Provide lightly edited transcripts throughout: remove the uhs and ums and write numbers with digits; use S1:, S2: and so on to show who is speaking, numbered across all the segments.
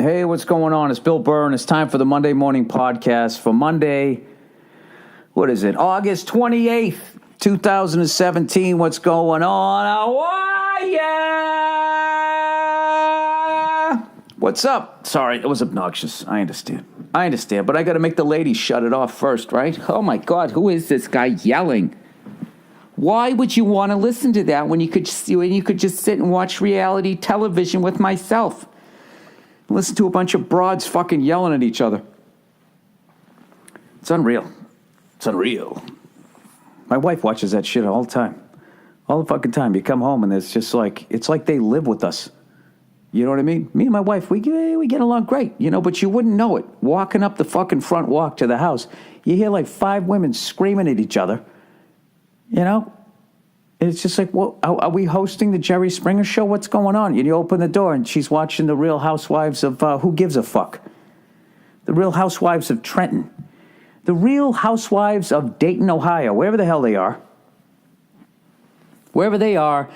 S1: Hey, what's going on? It's Bill Burr, and it's time for the Monday Morning Podcast for Monday, what is it, August 28th, 2017. What's going on? How are ya? What's up? Sorry, it was obnoxious. I understand, but I got to make the ladies shut it off first, right? Oh, my God, who is this guy yelling? Why would you want to listen to that when you could just sit and watch reality television with myself? Listen to a bunch of broads fucking yelling at each other. It's unreal. My wife watches that shit all the time. All the fucking time. You come home and it's just like, it's like they live with us. You know what I mean? Me and my wife, we get along great, but you wouldn't know it. Walking up the fucking front walk to the house, you hear like 5 women screaming at each other. It's just like, well, are we hosting the Jerry Springer show? What's going on? And you open the door and she's watching the Real Housewives of Who Gives a Fuck? The Real Housewives of Trenton. The Real Housewives of Dayton, Ohio, wherever the hell they are. Wherever they are,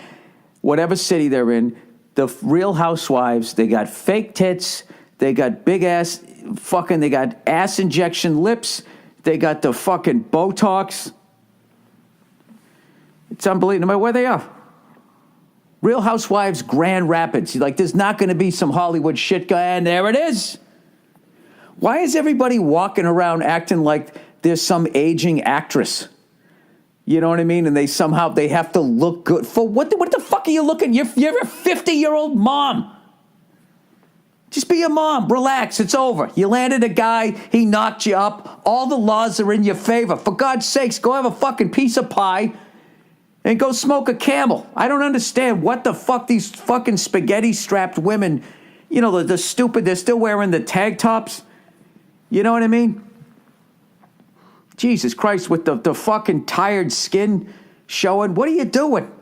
S1: whatever city they're in, the Real Housewives, they got fake tits, they got big ass fucking, they got ass injection lips, they got the fucking Botox. It's unbelievable, no matter where they are. Real Housewives, Grand Rapids. Like, there's not going to be some Hollywood shit guy, and there it is. Why is everybody walking around acting like there's some aging actress? You know what I mean? And they have to look good. For what the fuck are you looking? You're a 50-year-old mom. Just be a mom. Relax. It's over. You landed a guy. He knocked you up. All the laws are in your favor. For God's sakes, go have a fucking piece of pie and go smoke a Camel. I don't understand what the fuck these fucking spaghetti-strapped women, the stupid, they're still wearing the tag tops. You know what I mean? Jesus Christ, with the fucking tired skin showing. What are you doing?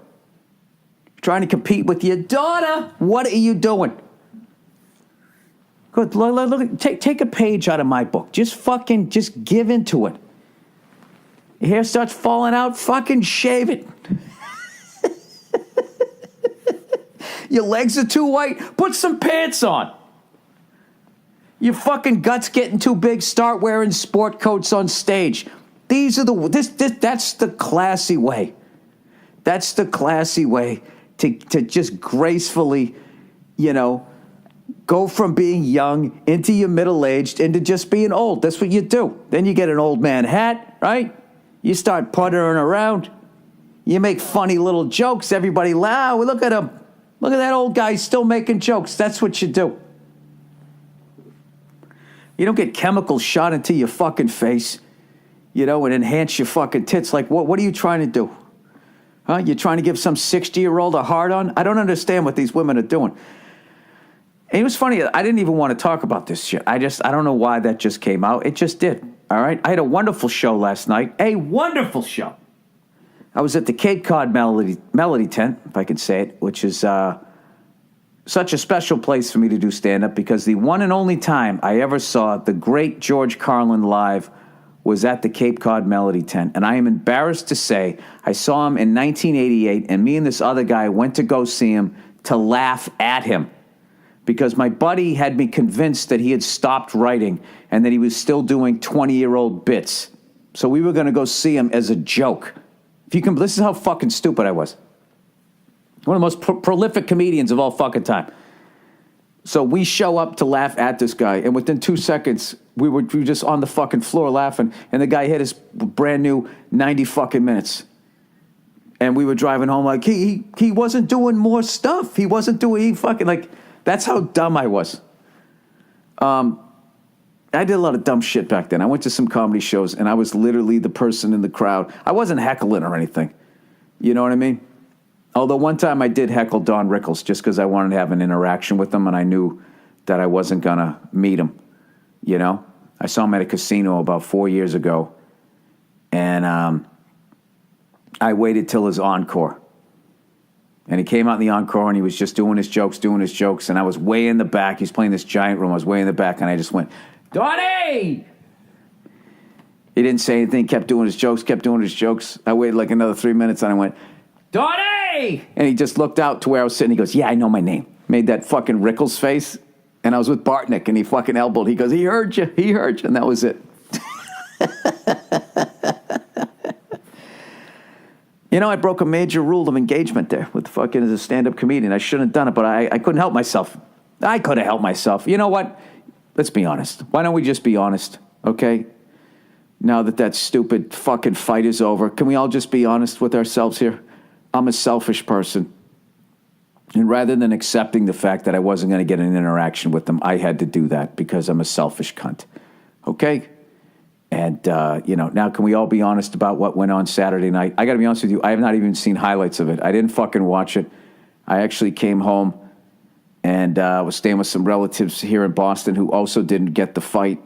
S1: Trying to compete with your daughter? What are you doing? Good, look, take a page out of my book. Just give into it. Your hair starts falling out, fucking shave it. Your legs are too white, put some pants on. Your fucking guts getting too big, start wearing sport coats on stage. That's the classy way. That's the classy way to just gracefully, go from being young into your middle-aged into just being old. That's what you do. Then you get an old man hat, right? You start puttering around. You make funny little jokes. Everybody laugh. Look at him. Look at that old guy still making jokes. That's what you do. You don't get chemicals shot into your fucking face, and enhance your fucking tits. Like, what are you trying to do? Huh? You're trying to give some 60-year-old a hard-on? I don't understand what these women are doing. And it was funny. I didn't even want to talk about this shit. I don't know why that just came out. It just did. All right? I had a wonderful show last night. A wonderful show. I was at the Cape Cod Melody Tent, if I could say it, which is such a special place for me to do stand-up because the one and only time I ever saw the great George Carlin live was at the Cape Cod Melody Tent. And I am embarrassed to say I saw him in 1988, and me and this other guy went to go see him to laugh at him because my buddy had me convinced that he had stopped writing and that he was still doing 20-year-old bits. So we were going to go see him as a joke. This is how fucking stupid I was. One of the most prolific comedians of all fucking time. So we show up to laugh at this guy, and within 2 seconds, we were just on the fucking floor laughing, and the guy hit his brand new 90 fucking minutes. And we were driving home like, he wasn't doing more stuff. That's how dumb I was. I did a lot of dumb shit back then. I went to some comedy shows, and I was literally the person in the crowd. I wasn't heckling or anything. You know what I mean? Although one time I did heckle Don Rickles just because I wanted to have an interaction with him, and I knew that I wasn't going to meet him. I saw him at a casino about 4 years ago, and I waited till his encore. And he came out in the encore, and he was just doing his jokes, and I was way in the back. He's playing this giant room. I was way in the back, and I just went, Donnie! He didn't say anything, kept doing his jokes. I waited like another 3 minutes, and I went, Donnie! And he just looked out to where I was sitting. He goes, yeah, I know my name. Made that fucking Rickles face. And I was with Bartnick, and he fucking elbowed. He goes, he heard you, and that was it. You know, I broke a major rule of engagement there with fucking as a stand-up comedian. I shouldn't have done it, but I couldn't help myself. I could have helped myself. You know what? Let's be honest. Why don't we just be honest, okay? Now that stupid fucking fight is over, can we all just be honest with ourselves here? I'm a selfish person. And rather than accepting the fact that I wasn't going to get an interaction with them, I had to do that because I'm a selfish cunt, okay? And, now can we all be honest about what went on Saturday night? I got to be honest with you, I have not even seen highlights of it. I didn't fucking watch it. I actually came home and was staying with some relatives here in Boston who also didn't get the fight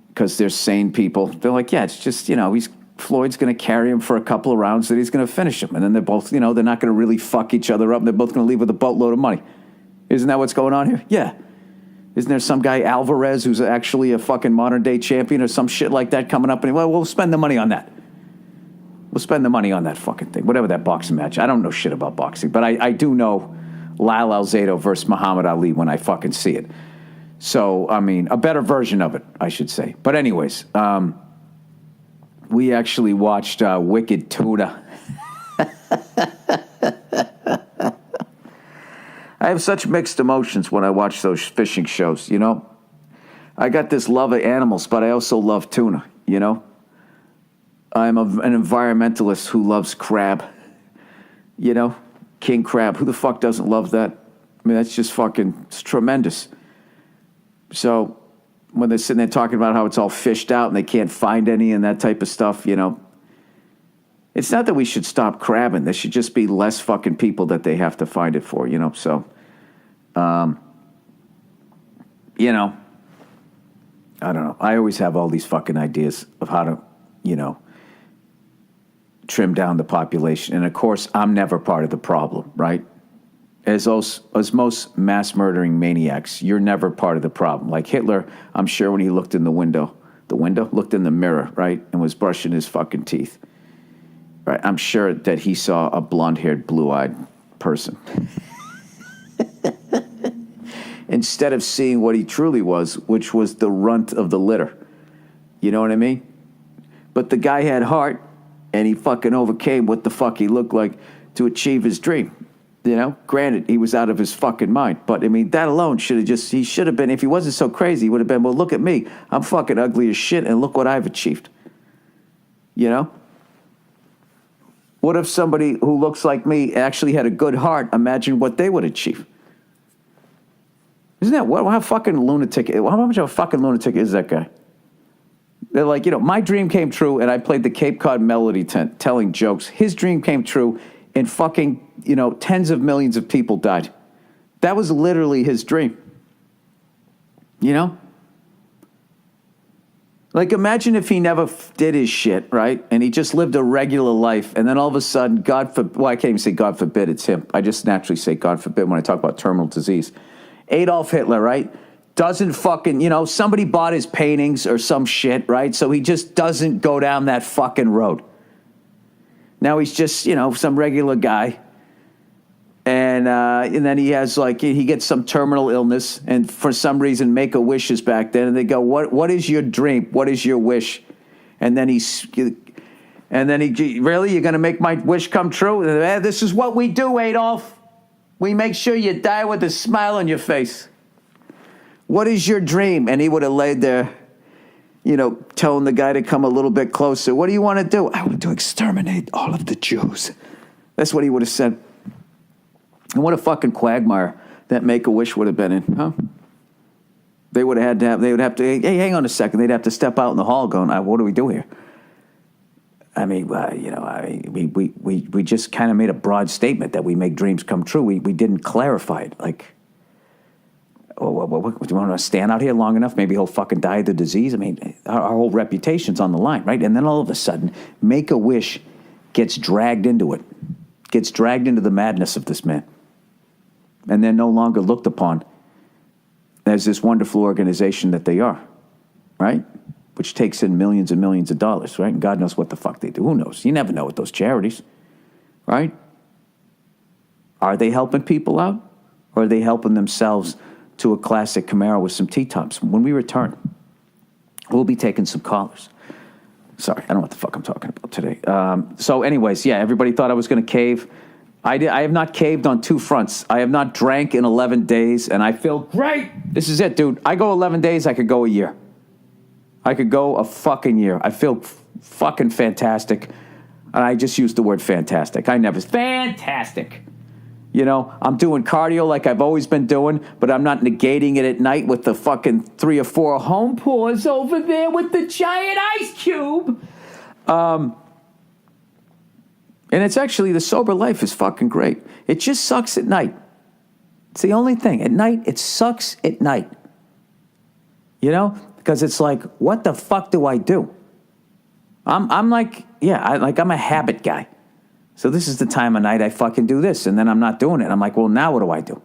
S1: because they're sane people. They're like, yeah, it's just, Floyd's going to carry him for a couple of rounds, that he's going to finish him. And then they're both, they're not going to really fuck each other up. They're both going to leave with a boatload of money. Isn't that what's going on here? Yeah. Isn't there some guy, Alvarez, who's actually a fucking modern-day champion or some shit like that coming up? And we'll spend the money on that. We'll spend the money on that fucking thing. Whatever that boxing match. I don't know shit about boxing, but I do know Lyle Alzado versus Muhammad Ali when I fucking see it. So, I mean, a better version of it, I should say. But anyways, we actually watched Wicked Tuna. I have such mixed emotions when I watch those fishing shows, I got this love of animals, but I also love tuna, I'm an environmentalist who loves crab, king crab. Who the fuck doesn't love that? I mean, that's just fucking, it's tremendous. So when they're sitting there talking about how it's all fished out and they can't find any and that type of stuff, it's not that we should stop crabbing. There should just be less fucking people that they have to find it for, So, I don't know. I always have all these fucking ideas of how to, trim down the population. And of course, I'm never part of the problem, right? As most mass murdering maniacs, you're never part of the problem. Like Hitler, I'm sure when he looked in looked in the mirror, right, and was brushing his fucking teeth, right? I'm sure that he saw a blonde-haired, blue-eyed person. Instead of seeing what he truly was, which was the runt of the litter. You know what I mean? But the guy had heart, and he fucking overcame what the fuck he looked like to achieve his dream. Granted, he was out of his fucking mind. But, I mean, that alone he should have been, if he wasn't so crazy, he would have been, well, look at me. I'm fucking ugly as shit, and look what I've achieved. What if somebody who looks like me actually had a good heart? Imagine what they would achieve. Isn't that how fucking lunatic? How much of a fucking lunatic is that guy? They're like, my dream came true, and I played the Cape Cod Melody tent telling jokes. His dream came true, and fucking, tens of millions of people died. That was literally his dream. Like, imagine if he never did his shit, right? And he just lived a regular life, and then all of a sudden, I can't even say God forbid, it's him. I just naturally say God forbid when I talk about terminal disease. Adolf Hitler, right? Doesn't fucking, somebody bought his paintings or some shit, right? So he just doesn't go down that fucking road. Now he's just, some regular guy. And then he has he gets some terminal illness, and for some reason Make-A-Wish is back then, and they go, what is your dream? What is your wish? And then he really, you're going to make my wish come true? This is what we do, Adolf. We make sure you die with a smile on your face. What is your dream? And he would have laid there, telling the guy to come a little bit closer. What do you want to do? I want to exterminate all of the Jews. That's what he would have said. And what a fucking quagmire that Make-A-Wish would have been in, huh? They would have to, hey, hang on a second. They'd have to step out in the hall going, what do we do here? I mean, we just kind of made a broad statement that we make dreams come true. We didn't clarify it. Like, do you want to stand out here long enough? Maybe he'll fucking die of the disease. I mean, our whole reputation's on the line, right? And then all of a sudden, Make-A-Wish gets dragged into it, gets dragged into the madness of this man. And they're no longer looked upon as this wonderful organization that they are, right? Which takes in millions and millions of dollars, right? And God knows what the fuck they do. Who knows? You never know with those charities, right? Are they helping people out? Or are they helping themselves to a classic Camaro with some T-tops. When we return, we'll be taking some callers. Sorry, I don't know what the fuck I'm talking about today. So anyways, yeah, everybody thought I was going to cave. I have not caved on two fronts. I have not drank in 11 days, and I feel great. This is it, dude. I go 11 days, I could go a year. I could go a fucking year. I feel fucking fantastic. And I just used the word fantastic. Fantastic. You know, I'm doing cardio like I've always been doing, but I'm not negating it at night with the fucking 3 or 4 home pours over there with the giant ice cube. And it's actually, the sober life is fucking great. It just sucks at night. It's the only thing. At night, it sucks at night. You know? Because it's like, what the fuck do I do? I'm like, I'm a habit guy. So this is the time of night I fucking do this, and then I'm not doing it. I'm like, well, now what do I do?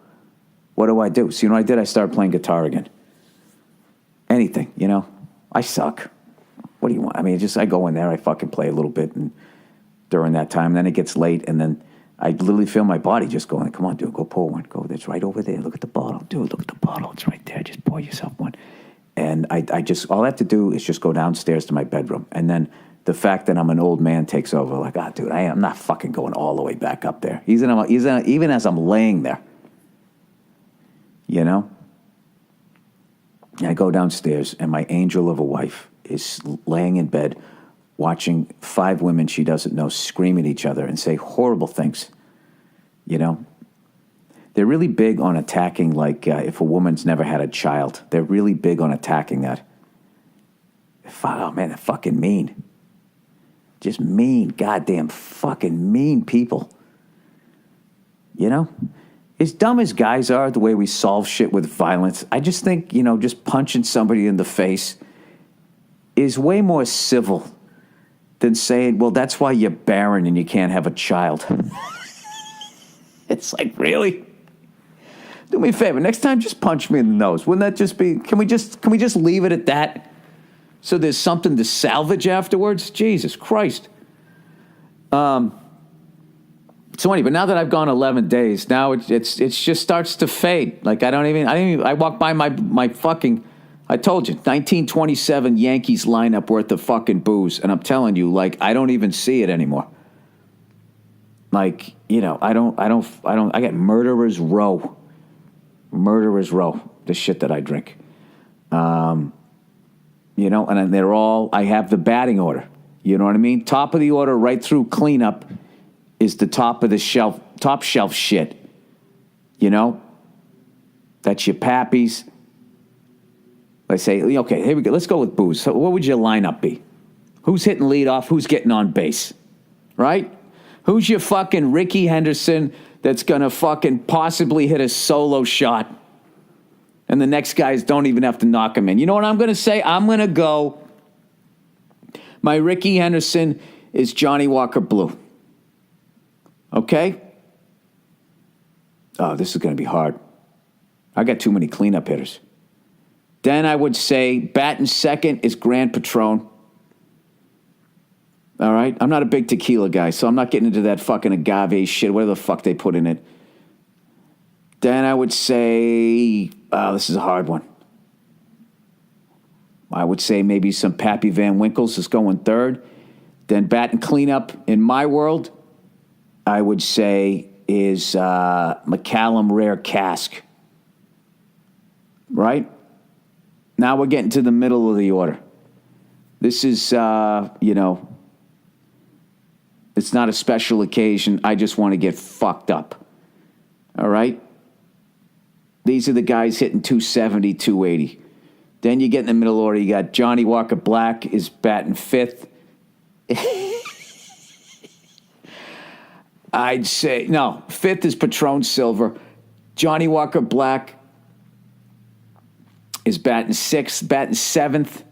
S1: What do I do? So you know what I did? I started playing guitar again. Anything, you know? I suck. What do you want? I mean, I go in there, I fucking play a little bit, and during that time, and then it gets late, and then I literally feel my body just going, come on, dude, go pour one. Go, that's right over there. Look at the bottle. Dude, look at the bottle. It's right there. Just pour yourself one. And I just, all I have to do is just go downstairs to my bedroom. And then the fact that I'm an old man takes over. Like, dude, I'm not fucking going all the way back up there. Even as I'm laying there. You know? And I go downstairs, and my angel of a wife is laying in bed watching 5 women she doesn't know scream at each other and say horrible things. You know? They're really big on attacking, like, if a woman's never had a child. They're really big on attacking that. Oh, man, they're fucking mean. Just mean, goddamn fucking mean people. You know? As dumb as guys are, the way we solve shit with violence, I just think, you know, just punching somebody in the face is way more civil than saying, well, that's why you're barren and you can't have a child. It's like, really? Do me a favor. Next time, just punch me in the nose. Wouldn't that just be? Can we just leave it at that? So there's something to salvage afterwards. Jesus Christ. So anyway, now that I've gone 11 days, now it just starts to fade. Like I walk by my fucking. I told you, 1927 Yankees lineup worth of fucking booze, and I'm telling you, like I don't even see it anymore. Like, you know, I got Murderer's Row. Murderer's Row, the shit that I drink. You know, and they're all, I have the batting order. You know what I mean? Top of the order right through cleanup is the top shelf shit. You know? That's your Pappies. I say, okay, here we go. Let's go with booze. So what would your lineup be? Who's hitting leadoff? Who's getting on base? Right? Who's your fucking Ricky Henderson that's going to fucking possibly hit a solo shot? And the next guys don't even have to knock him in. You know what I'm going to say? I'm going to go. My Ricky Henderson is Johnny Walker Blue. Okay? Oh, this is going to be hard. I got too many cleanup hitters. Then I would say batting second is Grand Patron. All right? I'm not a big tequila guy, so I'm not getting into that fucking agave shit, whatever the fuck they put in it. Then I would say, this is a hard one. I would say maybe some Pappy Van Winkles is going third. Then batting cleanup in my world, I would say is McCallum Rare Cask. Right? Now we're getting to the middle of the order. This is, you know, it's not a special occasion. I just want to get fucked up. All right? These are the guys hitting 270, 280. Then you get in the middle order. You got Johnny Walker Black is batting fifth. I'd say, no, fifth is Patron Silver. Johnny Walker Black is batting sixth, batting seventh,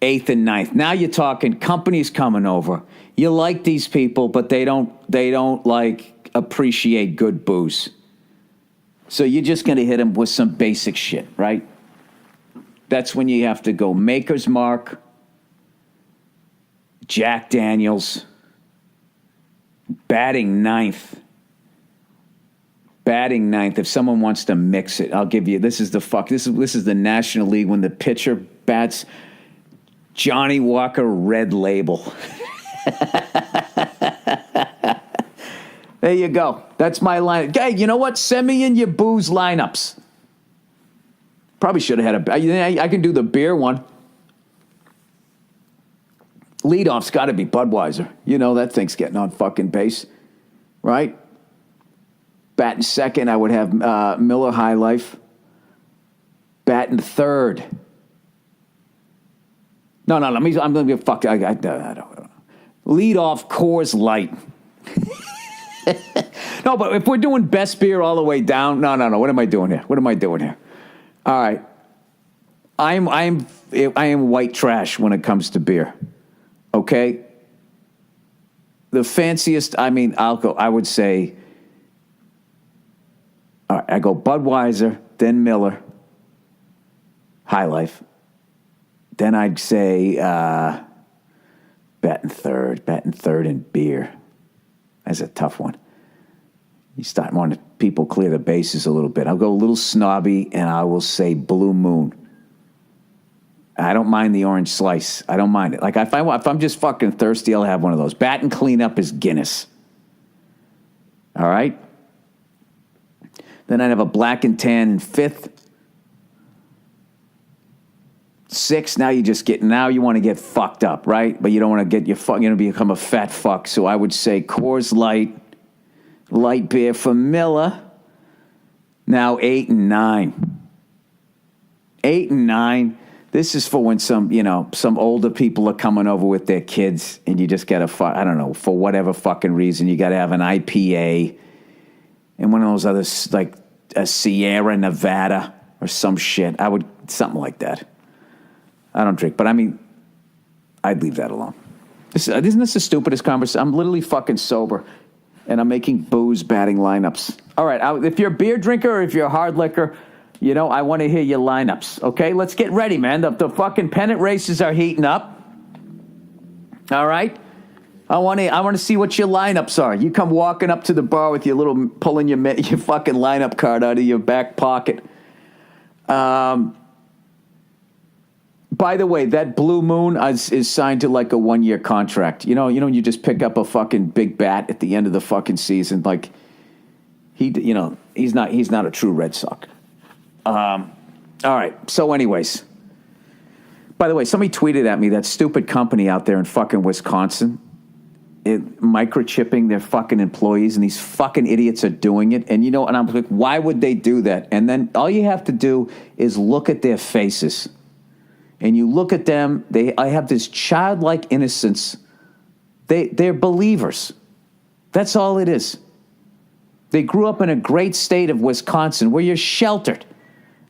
S1: eighth, and ninth. Now you're talking companies coming over. You like these people, but they don't like appreciate good booze. So you're just going to hit them with some basic shit, right? That's when you have to go Maker's Mark, Jack Daniels, batting ninth, batting ninth, if someone wants to mix it, I'll give you. This is the National League when the pitcher bats. Johnny Walker Red Label. There you go. That's my line. Hey, you know what? Send me in your booze lineups. Probably should have had I can do the beer one. Leadoff's got to be Budweiser. You know that thing's getting on fucking base, right? Batting second, I would have Miller High Life. Batting third. No. I'm going to get fucked. I don't. Lead off Coors Light. No, but if we're doing best beer all the way down, no. What am I doing here? All right. I am white trash when it comes to beer. Okay? The fanciest, I would say, all right, I go Budweiser, then Miller, High Life. Then I'd say batting third in beer. That's a tough one. You start wanting people clear the bases a little bit. I'll go a little snobby, and I will say Blue Moon. I don't mind the orange slice. I don't mind it. Like, if I'm just fucking thirsty, I'll have one of those. Bat and cleanup is Guinness. All right? Then I'd have a black and tan in fifth. Six, now you want to get fucked up, right? But you don't want to you're going to become a fat fuck. So I would say Coors light beer for Miller. Now 8 and 9. 8 and 9. This is for when some older people are coming over with their kids and you just got to, I don't know, for whatever fucking reason, you got to have an IPA and one of those others, like a Sierra Nevada or some shit. Something like that. I don't drink, but I'd leave that alone. Isn't this the stupidest conversation? I'm literally fucking sober, and I'm making booze batting lineups. All right, if you're a beer drinker or if you're a hard liquor, I want to hear your lineups, okay? Let's get ready, man. The fucking pennant races are heating up. All right? I want to see what your lineups are. You come walking up to the bar with pulling your fucking lineup card out of your back pocket. By the way, that Blue Moon is signed to like a 1-year contract. You know, you just pick up a fucking big bat at the end of the fucking season. Like he's not a true Red Sox. All right. So, anyways, by the way, somebody tweeted at me that stupid company out there in fucking Wisconsin, microchipping their fucking employees, and these fucking idiots are doing it. And and I'm like, why would they do that? And then all you have to do is look at their faces. And you look at them, I have this childlike innocence. They're believers. That's all it is. They grew up in a great state of Wisconsin where you're sheltered.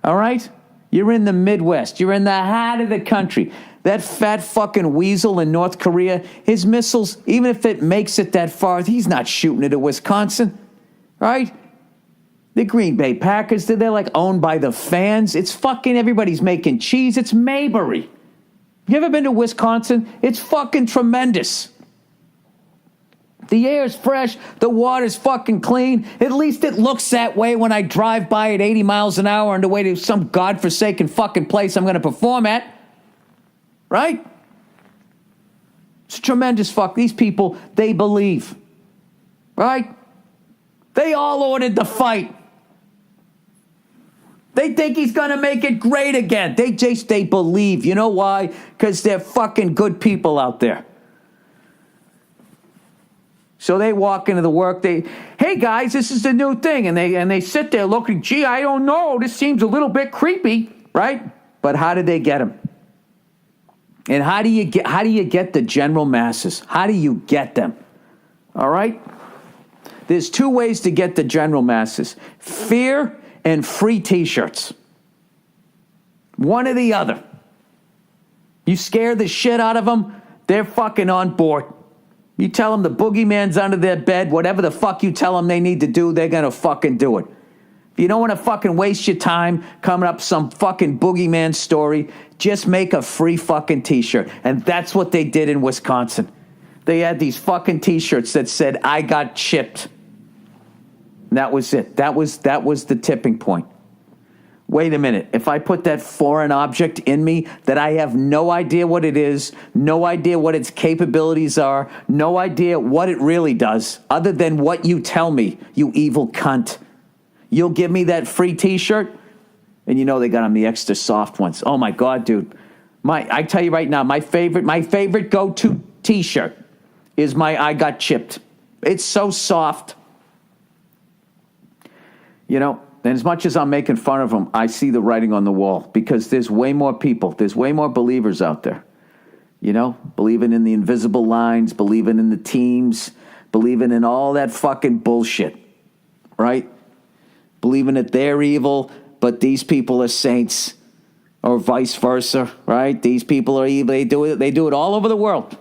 S1: All right? You're in the Midwest. You're in the heart of the country. That fat fucking weasel in North Korea, his missiles, even if it makes it that far, he's not shooting it at Wisconsin. Right? The Green Bay Packers, they're like owned by the fans. It's fucking everybody's making cheese. It's Mayberry. You ever been to Wisconsin? It's fucking tremendous. The air is fresh. The water's fucking clean. At least it looks that way when I drive by at 80 miles an hour on the way to some godforsaken fucking place I'm going to perform at. Right? It's tremendous fuck. These people, they believe. Right? They all ordered the fight. They think he's going to make it great again. They believe. You know why? Because they're fucking good people out there. So they walk into the work. Hey guys, this is the new thing, and they sit there looking. Gee, I don't know. This seems a little bit creepy, right? But how did they get him? And how do you get the general masses? How do you get them? All right. There's 2 ways to get the general masses: fear and free T-shirts. One or the other. You scare the shit out of them, they're fucking on board. You tell them the boogeyman's under their bed, whatever the fuck you tell them they need to do, they're going to fucking do it. If you don't want to fucking waste your time coming up some fucking boogeyman story, just make a free fucking T-shirt. And that's what they did in Wisconsin. They had these fucking T-shirts that said, I got chipped. That was it. That was the tipping point. Wait a minute. If I put that foreign object in me that I have no idea what it is, no idea what its capabilities are, no idea what it really does, other than what you tell me, you evil cunt. You'll give me that free T-shirt? And you know they got them the extra soft ones. Oh, my God, dude. I tell you right now, my favorite go-to T-shirt is my I Got Chipped. It's so soft. You know, and as much as I'm making fun of them, I see the writing on the wall because there's way more people. There's way more believers out there. You know, believing in the invisible lines, believing in the teams, believing in all that fucking bullshit, right? Believing that they're evil, but these people are saints, or vice versa, right? These people are evil. They do it all over the world.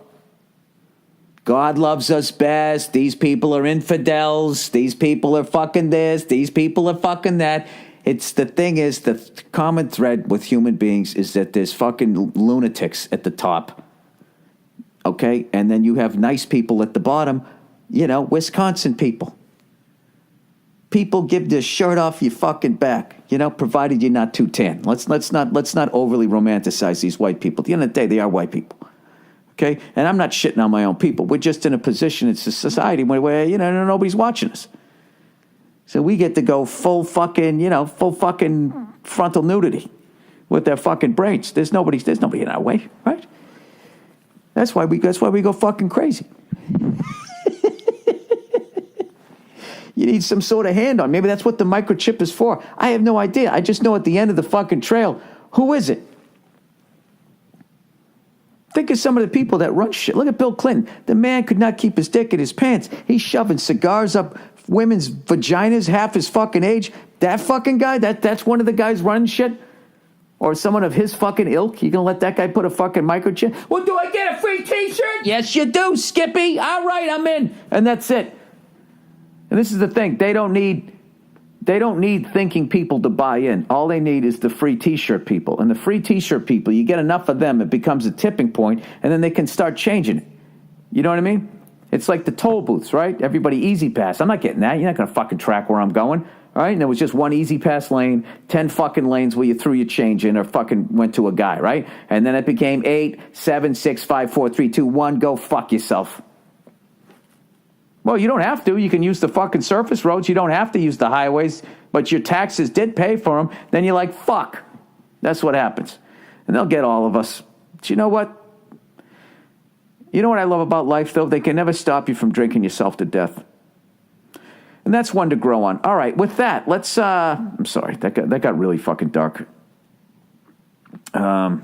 S1: God loves us best. These people are infidels. These people are fucking this. These people are fucking that. It's the thing is, the common thread with human beings is that there's fucking lunatics at the top. Okay? And then you have nice people at the bottom, you know, Wisconsin people. People give their shirt off your fucking back, you know, provided you're not too tan. Let's not overly romanticize these white people. At the end of the day, they are white people. Okay? And I'm not shitting on my own people. We're just in a position in society where you know, nobody's watching us. So we get to go full fucking frontal nudity with their fucking brains. There's nobody in our way, right? That's why we go fucking crazy. You need some sort of hand on. Maybe that's what the microchip is for. I have no idea. I just know at the end of the fucking trail, who is it? Think of some of the people that run shit. Look at Bill Clinton. The man could not keep his dick in his pants. He's shoving cigars up women's vaginas, half his fucking age. That fucking guy, that's one of the guys running shit? Or someone of his fucking ilk? You gonna let that guy put a fucking microchip? Well, do I get a free T-shirt? Yes, you do, Skippy. All right, I'm in. And that's it. And this is the thing. They don't need thinking people to buy in. All they need is the free T-shirt people. And the free T-shirt people, you get enough of them, it becomes a tipping point, and then they can start changing it. You know what I mean? It's like the toll booths, right? Everybody easy pass. I'm not getting that. You're not going to fucking track where I'm going. All right? And there was just one easy pass lane, 10 fucking lanes where you threw your change in or fucking went to a guy, right? And then it became 8, 7, 6, 5, 4, 3, 2, 1, go fuck yourself. Well, you don't have to. You can use the fucking surface roads. You don't have to use the highways, but your taxes did pay for them. Then you're like, fuck. That's what happens. And they'll get all of us. But you know what? You know what I love about life, though? They can never stop you from drinking yourself to death. And that's one to grow on. All right, with that, let's, I'm sorry, that got really fucking dark. All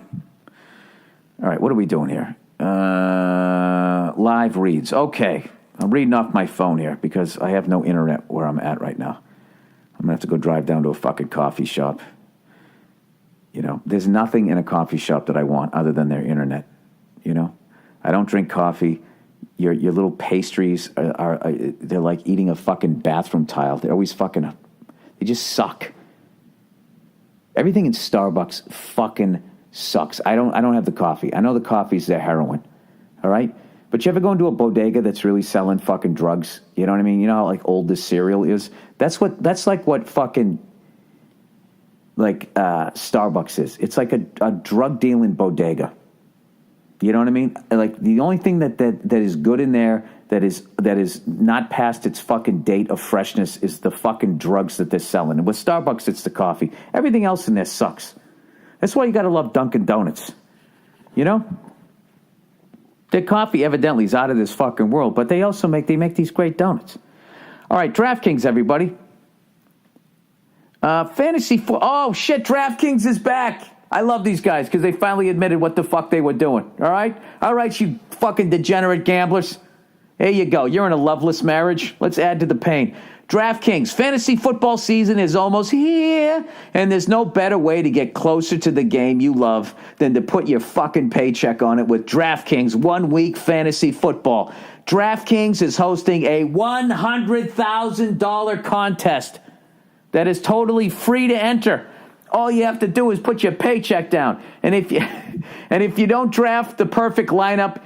S1: right, what are we doing here? Live reads. Okay. I'm reading off my phone here because I have no internet where I'm at right now. I'm going to have to go drive down to a fucking coffee shop. You know, there's nothing in a coffee shop that I want other than their internet. You know, I don't drink coffee. Your little pastries are they're like eating a fucking bathroom tile. They're always fucking, they just suck. Everything in Starbucks fucking sucks. I don't have the coffee. I know the coffee's their heroin. All right? But you ever go into a bodega that's really selling fucking drugs? You know what I mean? You know how like old the cereal is? That's like what fucking Starbucks is. It's like a drug dealing bodega. You know what I mean? Like the only thing that is good in there that is not past its fucking date of freshness is the fucking drugs that they're selling. And with Starbucks, it's the coffee. Everything else in there sucks. That's why you got to love Dunkin' Donuts. You know? Their coffee evidently is out of this fucking world, but they also make these great donuts. All right, DraftKings, everybody. Oh shit, DraftKings is back. I love these guys because they finally admitted what the fuck they were doing. All right, you fucking degenerate gamblers. There you go. You're in a loveless marriage. Let's add to the pain. DraftKings, fantasy football season is almost here, and there's no better way to get closer to the game you love than to put your fucking paycheck on it with DraftKings 1 week fantasy football. DraftKings is hosting a $100,000 contest that is totally free to enter. All you have to do is put your paycheck down, and if you don't draft the perfect lineup,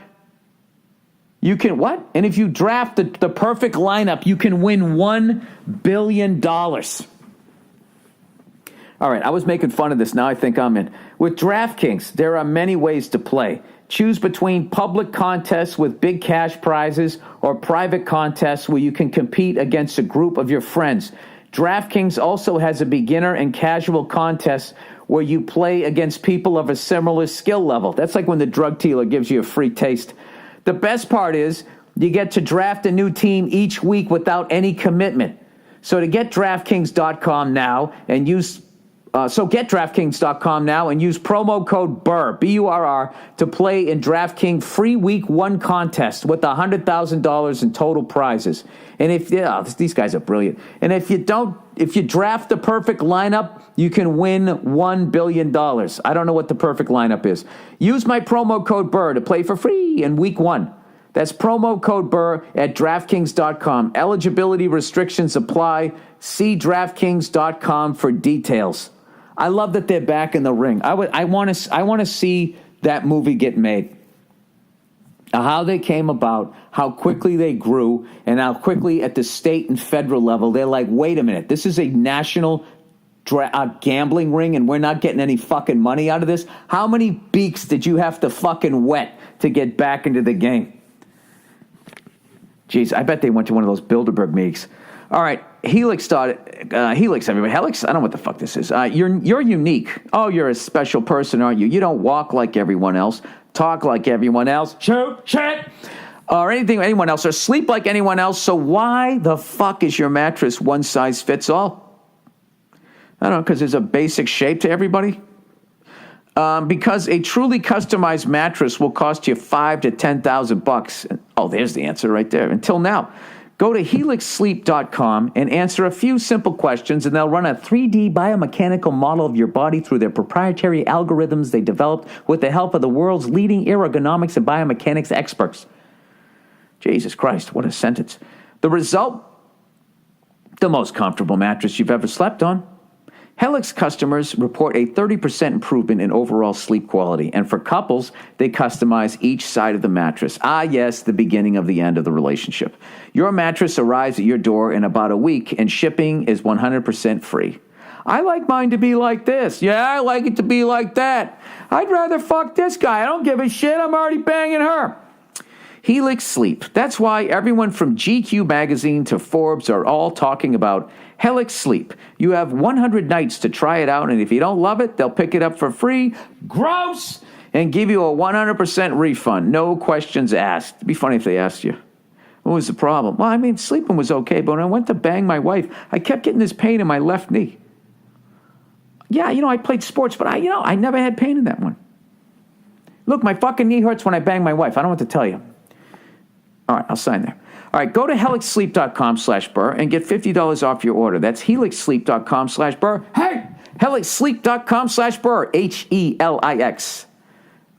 S1: You can what? And if you draft the perfect lineup, you can win $1 billion. All right, I was making fun of this. Now I think I'm in. With DraftKings, there are many ways to play. Choose between public contests with big cash prizes or private contests where you can compete against a group of your friends. DraftKings also has a beginner and casual contest where you play against people of a similar skill level. That's like when the drug dealer gives you a free taste. The best part is you get to draft a new team each week without any commitment. So to get DraftKings.com now and use get DraftKings.com now and use promo code Burr, B-U-R-R, to play in DraftKings free Week 1 contest with $100,000 in total prizes. And these guys are brilliant. And if you draft the perfect lineup, you can win $1 billion. I don't know what the perfect lineup is. Use my promo code Burr to play for free in Week 1. That's promo code Burr at DraftKings.com. Eligibility restrictions apply. See DraftKings.com for details. I love that they're back in the ring. I want to see that movie get made. How they came about, how quickly they grew, and how quickly at the state and federal level they're like, wait a minute, this is a national gambling ring and we're not getting any fucking money out of this? How many beaks did you have to fucking wet to get back into the game? Jeez, I bet they went to one of those Bilderberg meetings. All right, Helix started. Helix, everybody. Helix, I don't know what the fuck this is. You're unique. Oh, you're a special person, aren't you? You don't walk like everyone else, talk like everyone else, shoot, shit, or anyone else, or sleep like anyone else. So why the fuck is your mattress one size fits all? I don't know, because there's a basic shape to everybody? Because a truly customized mattress will cost you $5,000 to $10,000. Oh, there's the answer right there. Until now. Go to helixsleep.com and answer a few simple questions, and they'll run a 3D biomechanical model of your body through their proprietary algorithms they developed with the help of the world's leading ergonomics and biomechanics experts. Jesus Christ, what a sentence. The result? The most comfortable mattress you've ever slept on. Helix customers report a 30% improvement in overall sleep quality, and for couples, they customize each side of the mattress. Ah, yes, the beginning of the end of the relationship. Your mattress arrives at your door in about a week, and shipping is 100% free. I like mine to be like this. Yeah, I like it to be like that. I'd rather fuck this guy. I don't give a shit. I'm already banging her. Helix Sleep. That's why everyone from GQ magazine to Forbes are all talking about Helix Sleep. You have 100 nights to try it out, and if you don't love it, they'll pick it up for free. Gross! And give you a 100% refund. No questions asked. It'd be funny if they asked you, what was the problem? Well, I mean, sleeping was okay, but when I went to bang my wife, I kept getting this pain in my left knee. Yeah, I played sports, but I never had pain in that one. Look, my fucking knee hurts when I bang my wife. I don't know what to tell you. All right, I'll sign there. All right, go to helixsleep.com/Burr and get $50 off your order. That's helixsleep.com/Burr. Hey, helixsleep.com/Burr. HELIX.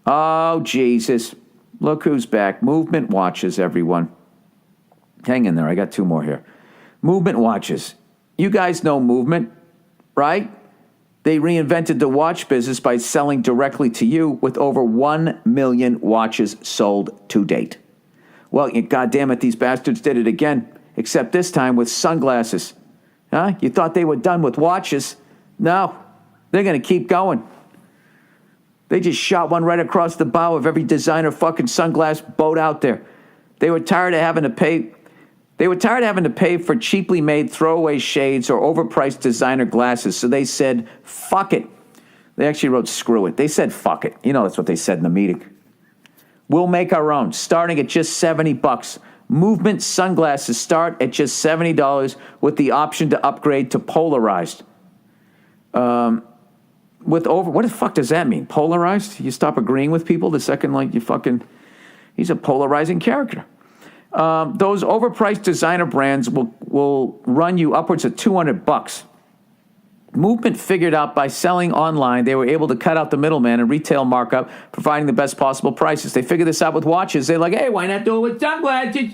S1: Oh, Jesus. Look who's back. Movement watches, everyone. Hang in there. I got two more here. Movement watches. You guys know Movement, right? They reinvented the watch business by selling directly to you with over 1 million watches sold to date. Well, goddamn it, these bastards did it again, except this time with sunglasses. Huh? You thought they were done with watches? No, they're going to keep going. They just shot one right across the bow of every designer fucking sunglass boat out there. They were tired of having to pay for cheaply made throwaway shades or overpriced designer glasses, so they said, fuck it. They actually wrote screw it. They said fuck it. That's what they said in the meeting. We'll make our own, starting at just $70. Movement sunglasses start at just $70 with the option to upgrade to polarized. What the fuck does that mean? Polarized? You stop agreeing with people the second he's a polarizing character. Those overpriced designer brands will run you upwards of $200. Movement figured out by selling online, they were able to cut out the middleman and retail markup, providing the best possible prices. They figured this out with watches. They're like, hey, why not do it with sunglasses?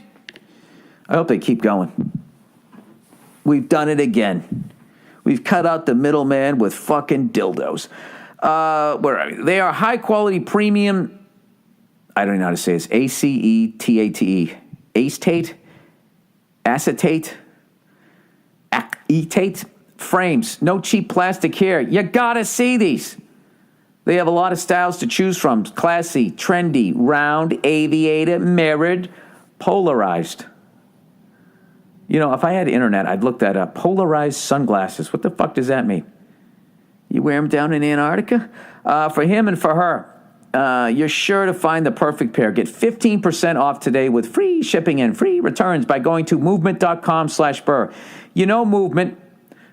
S1: I hope they keep going. We've done it again. We've cut out the middleman with fucking dildos. Where are they? They are high-quality premium I don't even know how to say this. ACETATE. Acetate? Acetate? Acetate? Frames. No cheap plastic here. You gotta see these. They have a lot of styles to choose from. Classy, trendy, round, aviator, mirrored, polarized. You know, if I had internet, I'd look that up. Polarized sunglasses. What the fuck does that mean? You wear them down in Antarctica? For him and for her, you're sure to find the perfect pair. Get 15% off today with free shipping and free returns by going to movement.com/Burr. You know Movement,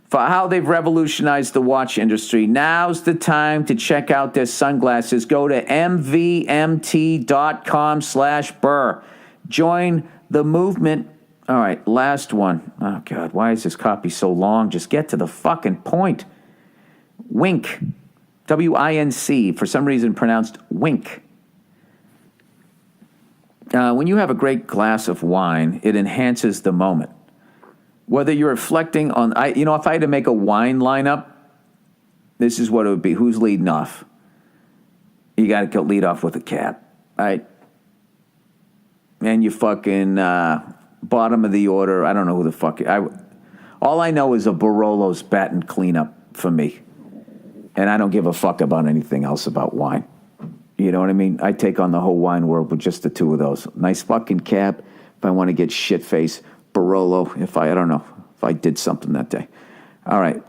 S1: for how they've revolutionized the watch industry. Now's the time to check out their sunglasses. Go to mvmt.com/Burr. Join the movement. All right, last one. Oh, God, why is this copy so long? Just get to the fucking point. Wink. W-I-N-C. For some reason pronounced wink. When you have a great glass of wine, it enhances the moment. Whether you're reflecting on, if I had to make a wine lineup, this is what it would be. Who's leading off? You got to lead off with a Cab, right? And you fucking bottom of the order. I don't know who the fuck. All I know is a Barolo's batten cleanup for me, and I don't give a fuck about anything else about wine. You know what I mean? I take on the whole wine world with just the two of those. Nice fucking Cab. If I want to get shit face. Barolo, if I don't know, if I did something that day. All right.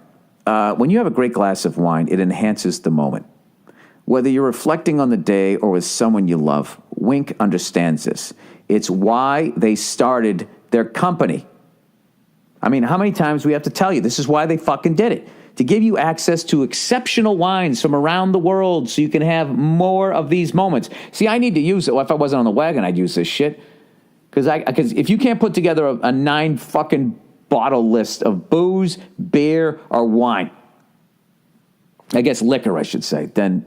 S1: When you have a great glass of wine, it enhances the moment. Whether you're reflecting on the day or with someone you love, Wink understands this. It's why they started their company. I mean, how many times do we have to tell you? This is why they fucking did it. To give you access to exceptional wines from around the world so you can have more of these moments. See, I need to use it. Well, if I wasn't on the wagon, I'd use this shit. Because if you can't put together a 9 fucking bottle list of booze, beer, or wine, I guess liquor, I should say, then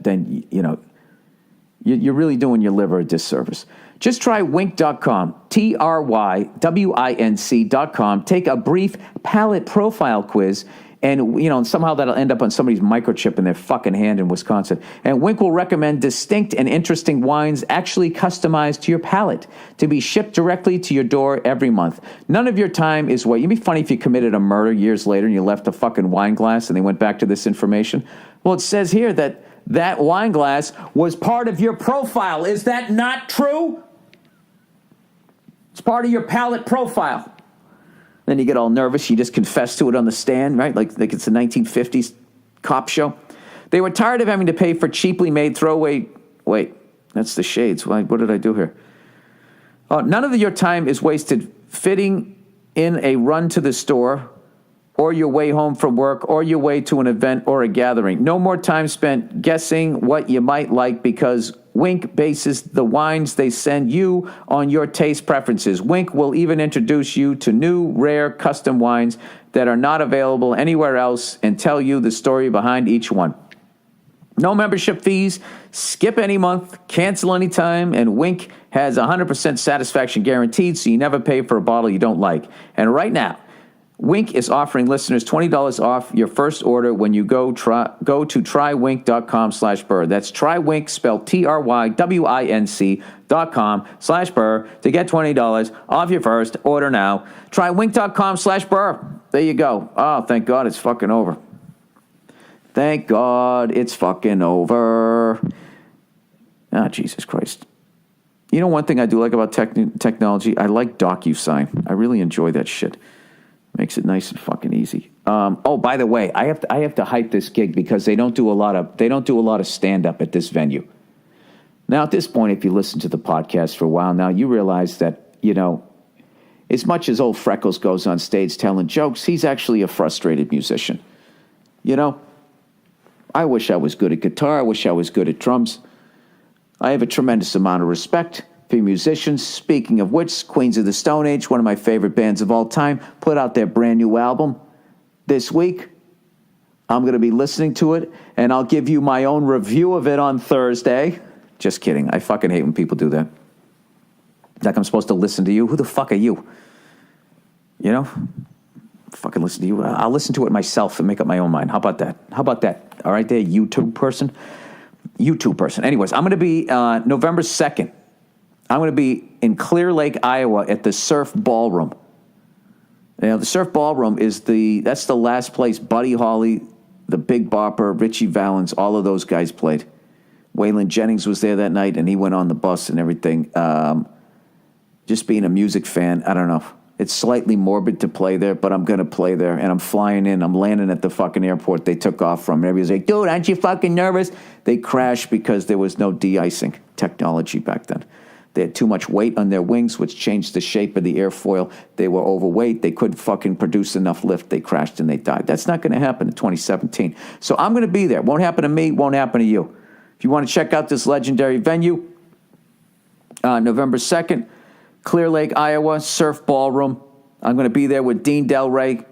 S1: you're really doing your liver a disservice. Just try Wink.com, TRYWINC.com. Take a brief palate profile quiz, and somehow that'll end up on somebody's microchip in their fucking hand in Wisconsin. And Wink will recommend distinct and interesting wines actually customized to your palate to be shipped directly to your door every month. None of your time is wasted. It'd be funny if you committed a murder years later and you left a fucking wine glass and they went back to this information. Well, it says here that wine glass was part of your profile. Is that not true? It's part of your palate profile. Then you get all nervous. You just confess to it on the stand, right? Like it's a 1950s cop show. They were tired of having to pay for cheaply made throwaway. Wait, that's the shades. What did I do here? None of your time is wasted fitting in a run to the store or your way home from work or your way to an event or a gathering. No more time spent guessing what you might like because Wink bases the wines they send you on your taste preferences. Wink will even introduce you to new, rare, custom wines that are not available anywhere else and tell you the story behind each one. No membership fees, skip any month, cancel any time, and Wink has 100% satisfaction guaranteed, so you never pay for a bottle you don't like. And right now, Wink is offering listeners $20 off your first order when you go to trywink.com/Burr. That's trywink, spelled TRYWINC.com/Burr to get $20 off your first order now. Trywink.com/Burr. There you go. Oh, thank God it's fucking over. Thank God it's fucking over. Ah, Jesus Christ. You know one thing I do like about technology? I like DocuSign. I really enjoy that shit. Makes it nice and fucking easy. By the way, I have to hype this gig because they don't do a lot of stand up at this venue. Now at this point, if you listen to the podcast for a while now, you realize that as much as old Freckles goes on stage telling jokes, he's actually a frustrated musician. I wish I was good at guitar. I wish I was good at drums. I have a tremendous amount of respect for musicians. Speaking of which, Queens of the Stone Age, one of my favorite bands of all time, put out their brand new album this week. I'm going to be listening to it, and I'll give you my own review of it on Thursday. Just kidding. I fucking hate when people do that. Like I'm supposed to listen to you. Who the fuck are you? Fucking listen to you. I'll listen to it myself and make up my own mind. How about that? All right there, YouTube person. Anyways, I'm going to be November 2nd I'm going to be in Clear Lake, Iowa at the Surf Ballroom. Now, the Surf Ballroom that's the last place Buddy Holly, the Big Bopper, Richie Valens, all of those guys played. Waylon Jennings was there that night, and he went on the bus and everything. Just being a music fan, I don't know. It's slightly morbid to play there, but I'm going to play there, and I'm flying in. I'm landing at the fucking airport they took off from. Everybody's like, dude, aren't you fucking nervous? They crashed because there was no de-icing technology back then. They had too much weight on their wings, which changed the shape of the airfoil. They were overweight. They couldn't fucking produce enough lift. They crashed and they died. That's not going to happen in 2017. So I'm going to be there. Won't happen to me. Won't happen to you. If you want to check out this legendary venue, November 2nd, Clear Lake, Iowa, Surf Ballroom. I'm going to be there with Dean Del Rey,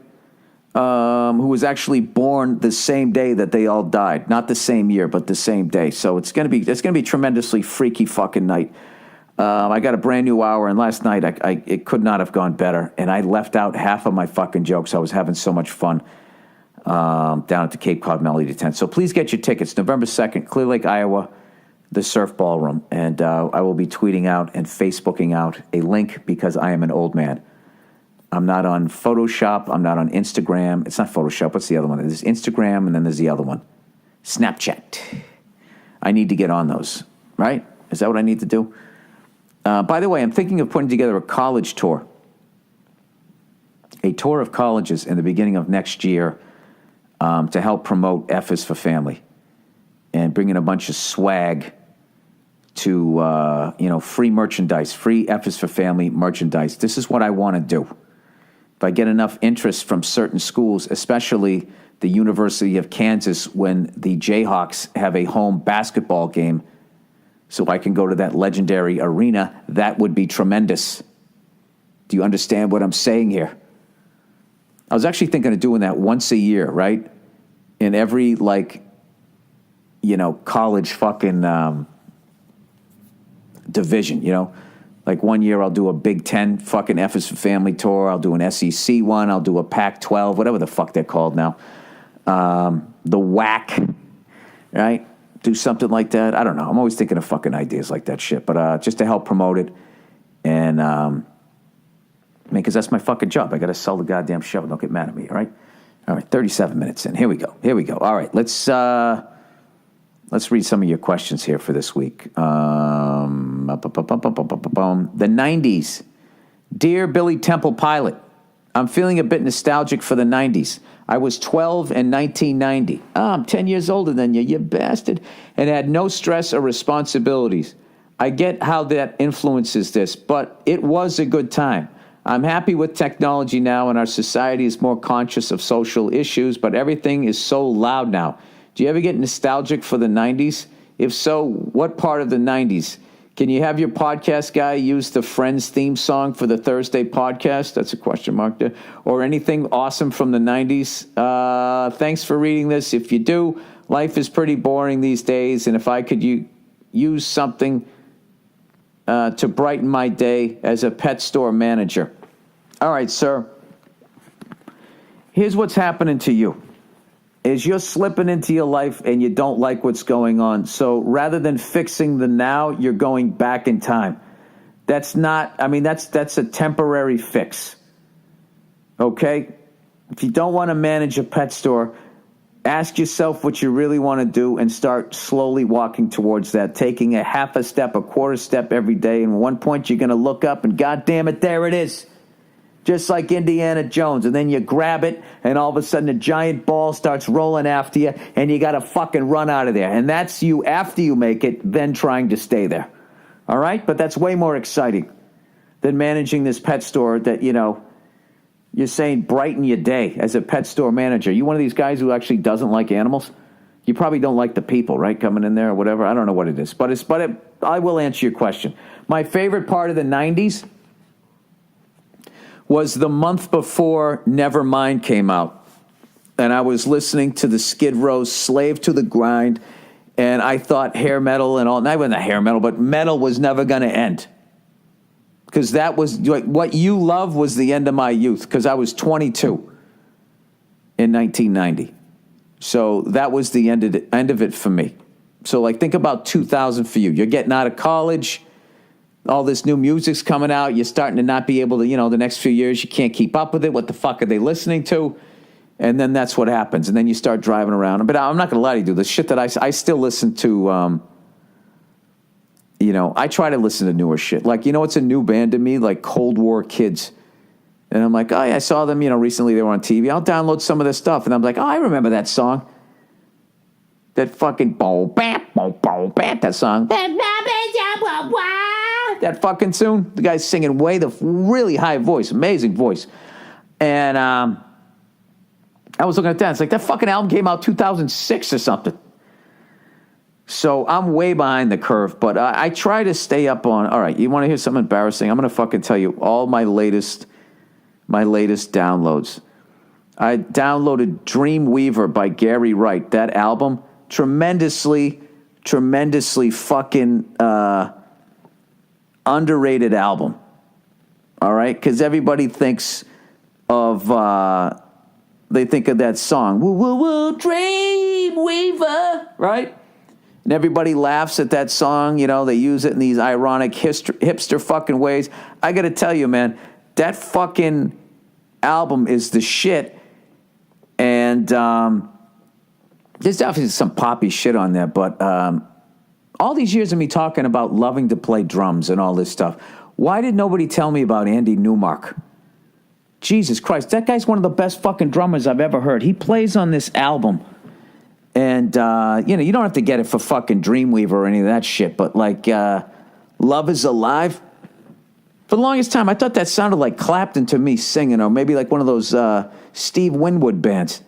S1: who was actually born the same day that they all died. Not the same year, but the same day. So it's going to be a tremendously freaky fucking night. I got a brand new hour, and last night it could not have gone better. And I left out half of my fucking jokes. I was having so much fun down at the Cape Cod Melody Tent. So please get your tickets. November 2nd, Clear Lake, Iowa, the Surf Ballroom. And I will be tweeting out and Facebooking out a link because I am an old man. I'm not on Photoshop. I'm not on Instagram. It's not Photoshop. What's the other one? There's Instagram, and then there's the other one. Snapchat. I need to get on those, right? Is that what I need to do? By the way, I'm thinking of putting together a college tour. A tour of colleges in the beginning of next year to help promote F is for Family and bring in a bunch of swag to, free merchandise, free F is for Family merchandise. This is what I want to do. If I get enough interest from certain schools, especially the University of Kansas, when the Jayhawks have a home basketball game, so I can go to that legendary arena, that would be tremendous. Do you understand what I'm saying here? I was actually thinking of doing that once a year, right? In every, college fucking division, Like 1 year I'll do a Big Ten fucking F is for Family tour. I'll do an SEC one. I'll do a Pac-12, whatever the fuck they're called now. The WAC, right? Do something like that. I don't know. I'm always thinking of fucking ideas like that shit. But just to help promote it. And, because that's my fucking job. I got to sell the goddamn show. Don't get mad at me, all right? All right, 37 minutes in. Here we go. All right, let's read some of your questions here for this week. The 90s. Dear Billy Temple Pilot, I'm feeling a bit nostalgic for the 90s. I was 12 in 1990. I'm 10 years older than you, you bastard. And had no stress or responsibilities. I get how that influences this, but it was a good time. I'm happy with technology now, and our society is more conscious of social issues, but everything is so loud now. Do you ever get nostalgic for the 90s? If so, what part of the 90s? Can you have your podcast guy use the Friends theme song for the Thursday podcast? That's a question mark there. Or anything awesome from the 90s? Thanks for reading this. If you do, life is pretty boring these days, and if I could use something to brighten my day as a pet store manager. All right, sir. Here's what's happening to you. Is you're slipping into your life and you don't like what's going on. So rather than fixing the now, you're going back in time. That's a temporary fix. Okay? If you don't want to manage a pet store, ask yourself what you really want to do and start slowly walking towards that, taking a half a step, a quarter step every day. And at one point you're going to look up and God damn it, there it is. Just like Indiana Jones. And then you grab it, and all of a sudden a giant ball starts rolling after you, and you got to fucking run out of there. And that's you after you make it, then trying to stay there. All right? But that's way more exciting than managing this pet store that, you're saying brighten your day as a pet store manager. You one of these guys who actually doesn't like animals? You probably don't like the people, right, coming in there or whatever. I don't know what it is. But I will answer your question. My favorite part of the 90s was the month before Nevermind came out. And I was listening to the Skid Row's Slave to the Grind, and I thought hair metal and all, not even the hair metal, but metal was never going to end. Because that was, what you love was the end of my youth, because I was 22 in 1990. So that was the end of it for me. So think about 2000 for you. You're getting out of college. all this new music's coming out. You're starting to not be able to, the next few years, you can't keep up with it. What the fuck are they listening to? And then that's what happens. And then you start driving around. But I'm not going to lie to you, dude. The shit that I still listen to, I try to listen to newer shit. Like, it's a new band to me, like Cold War Kids. And I'm like, oh, yeah, I saw them, recently they were on TV. I'll download some of their stuff. And I'm like, oh, I remember that song. That fucking that song. That fucking tune. The guy's singing really high voice, amazing voice. And I was looking at that. It's like that fucking album came out 2006 or something. So I'm way behind the curve, but I try to stay up on. All right, you want to hear something embarrassing? I'm going to fucking tell you all my latest downloads. I downloaded Dreamweaver by Gary Wright. That album, tremendously fucking underrated album. All right, because everybody thinks of they think of that song, woo woo woo, Dreamweaver, right? And everybody laughs at that song. They use it in these ironic hipster fucking ways. I got to tell you, man, that fucking album is the shit. And there's definitely some poppy shit on there, but all these years of me talking about loving to play drums and all this stuff, why did nobody tell me about Andy Newmark? Jesus Christ, that guy's one of the best fucking drummers I've ever heard. He plays on this album. And, you don't have to get it for fucking Dreamweaver or any of that shit, but like Love Is Alive, for the longest time, I thought that sounded like Clapton to me singing, or maybe like one of those Steve Winwood bands.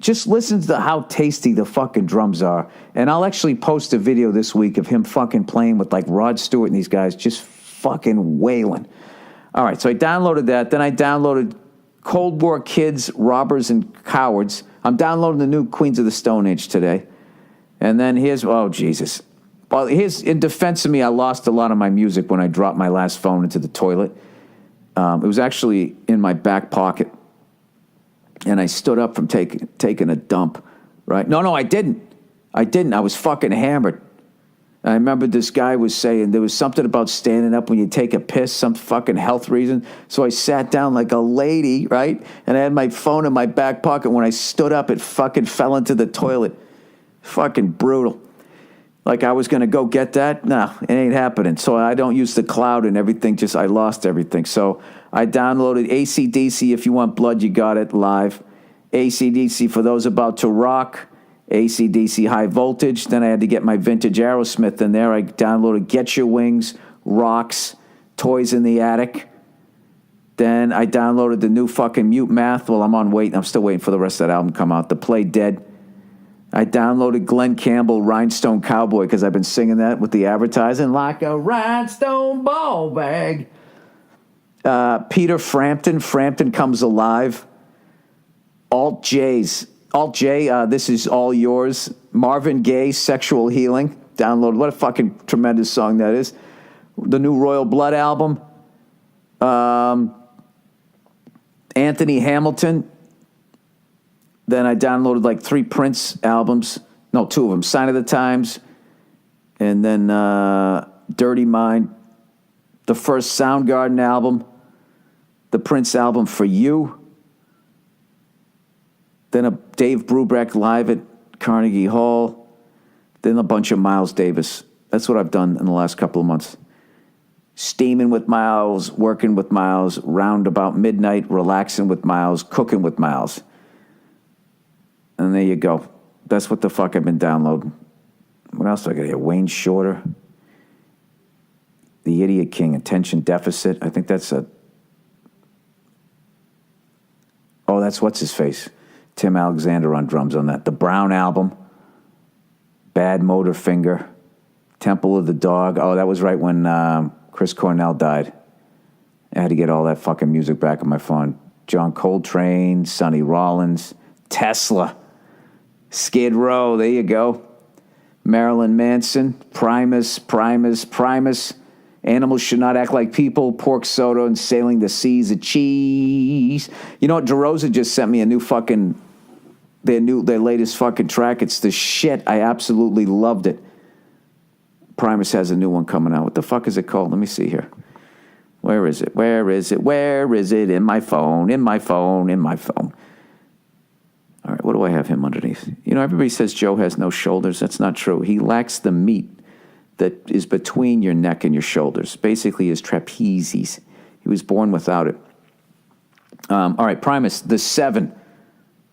S1: Just listen to how tasty the fucking drums are. And I'll actually post a video this week of him fucking playing with like Rod Stewart and these guys just fucking wailing. All right, so I downloaded that. Then I downloaded Cold War Kids, Robbers, and Cowards. I'm downloading the new Queens of the Stone Age today. And then oh, Jesus. Well, in defense of me, I lost a lot of my music when I dropped my last phone into the toilet. It was actually in my back pocket. And I stood up from taking a dump, right? No, I didn't. I was fucking hammered. I remember this guy was saying there was something about standing up when you take a piss, some fucking health reason. So I sat down like a lady, right? And I had my phone in my back pocket. When I stood up, it fucking fell into the toilet. Fucking brutal. Like I was going to go get that? No, it ain't happening. So I don't use the cloud and everything. I lost everything. So I downloaded AC/DC, If You Want Blood, You Got It, live. AC/DC, For Those About to Rock. AC/DC, High Voltage. Then I had to get my vintage Aerosmith in there. I downloaded Get Your Wings, Rocks, Toys in the Attic. Then I downloaded the new fucking Mute Math. Well, I'm still waiting for the rest of that album to come out. The Play Dead. I downloaded Glenn Campbell, Rhinestone Cowboy, because I've been singing that with the advertising. Like a rhinestone ball bag. Peter Frampton, Frampton Comes Alive. Alt J, This Is All Yours. Marvin Gaye, Sexual Healing. Download. What a fucking tremendous song that is. The new Royal Blood album. Anthony Hamilton. Then I downloaded like 3 Prince albums. No, 2 of them. Sign of the Times. And then Dirty Mind. The first Soundgarden album. The Prince album, For You. Then a Dave Brubeck live at Carnegie Hall. Then a bunch of Miles Davis. That's what I've done in the last couple of months. Steaming with Miles, working with Miles, round about midnight, relaxing with Miles, cooking with Miles. And there you go. That's what the fuck I've been downloading. What else do I got here? Wayne Shorter. The Idiot King, Attention Deficit. I think that's that's what's his face. Tim Alexander on drums on that. The Brown album. Bad Motor Finger. Temple of the Dog. Oh, that was right when Chris Cornell died. I had to get all that fucking music back on my phone. John Coltrane, Sonny Rollins, Tesla, Skid Row, there you go. Marilyn Manson, Primus. Animals Should Not Act Like People, Pork Soda, and Sailing the Seas of Cheese. You know what? DeRosa just sent me a new fucking, their latest fucking track. It's the shit. I absolutely loved it. Primus has a new one coming out. What the fuck is it called? Let me see here. Where is it? Where is it? Where is it? In my phone, in my phone, in my phone. All right, what do I have him underneath? You know, everybody says Joe has no shoulders. That's not true. He lacks the meat that is between your neck and your shoulders. Basically, his trapezius. He was born without it. All right, Primus, The 7.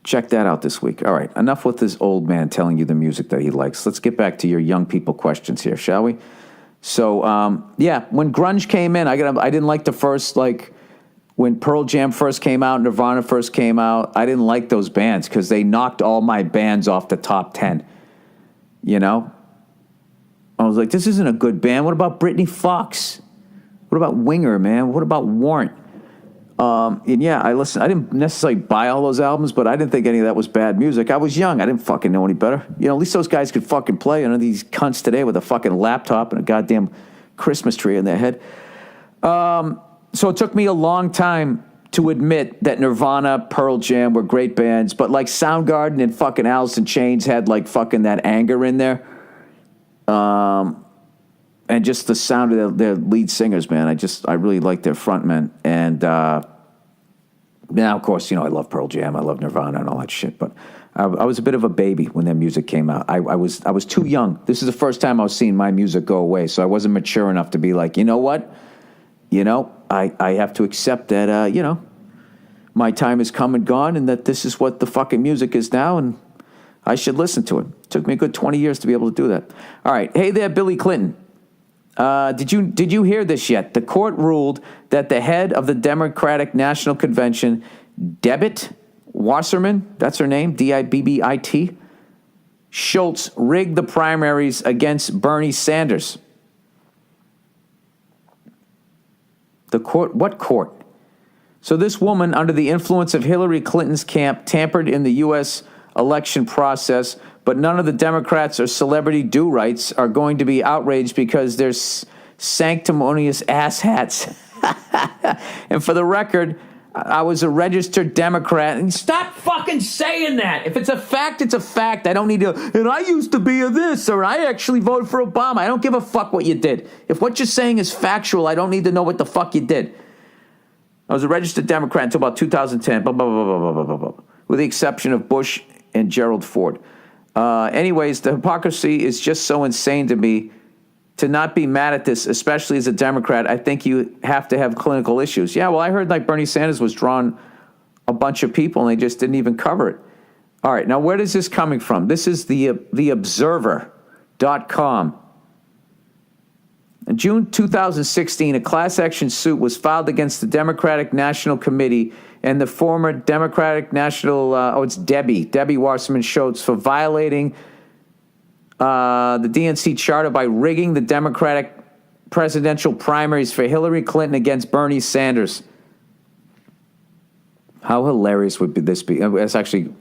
S1: Check that out this week. All right, enough with this old man telling you the music that he likes. Let's get back to your young people questions here, shall we? So, yeah, when grunge came in, I didn't like the first, like, when Pearl Jam first came out, Nirvana first came out, I didn't like those bands because they knocked all my bands off the top 10. You know? I was like, this isn't a good band. What about Britney Fox? What about Winger, man? What about Warrant? And yeah, I didn't necessarily buy all those albums, but I didn't think any of that was bad music. I was young. I didn't fucking know any better. You know, at least those guys could fucking play. You know, these cunts today with a fucking laptop and a goddamn Christmas tree in their head. So it took me a long time to admit that Nirvana, Pearl Jam were great bands, but like Soundgarden and fucking Alice in Chains had like fucking that anger in there. And just the sound of their lead singers, man. I really like their frontmen. And now, of course, you know, I love Pearl Jam, I love Nirvana and all that shit. But I was a bit of a baby when their music came out. I was too young. This is the first time I was seeing my music go away, so I wasn't mature enough to be like, you know what? You know, I have to accept that, you know, my time has come and gone and that this is what the fucking music is now and I should listen to it. It took me a good 20 years to be able to do that. All right. Hey there, Billy Clinton. Did you hear this yet? The court ruled that the head of the Democratic National Convention, Debbit Wasserman, that's her name, Dibbit, Schultz, rigged the primaries against Bernie Sanders. The court? What court? So this woman, under the influence of Hillary Clinton's camp, tampered in the U.S. election process, but none of the Democrats or celebrity do-rights are going to be outraged because they're sanctimonious asshats. And for the record, I was a registered Democrat. And stop fucking saying that. If it's a fact, it's a fact. I don't need to, and I used to be a this, or I actually voted for Obama. I don't give a fuck what you did. If what you're saying is factual, I don't need to know what the fuck you did. I was a registered Democrat until about 2010, blah, blah, blah, blah, blah, blah, blah, with the exception of Bush and Gerald Ford. Anyways, the hypocrisy is just so insane to me to not be mad at this, especially as a Democrat. I think you have to have clinical issues. Yeah, well, I heard like Bernie Sanders was drawing a bunch of people and they just didn't even cover it. All right, now where is this coming from? This is the Observer.com. In June 2016, a class action suit was filed against the Democratic National Committee and the former Democratic National, it's Debbie Wasserman Schultz, for violating the DNC charter by rigging the Democratic presidential primaries for Hillary Clinton against Bernie Sanders. How hilarious would this be? It's actually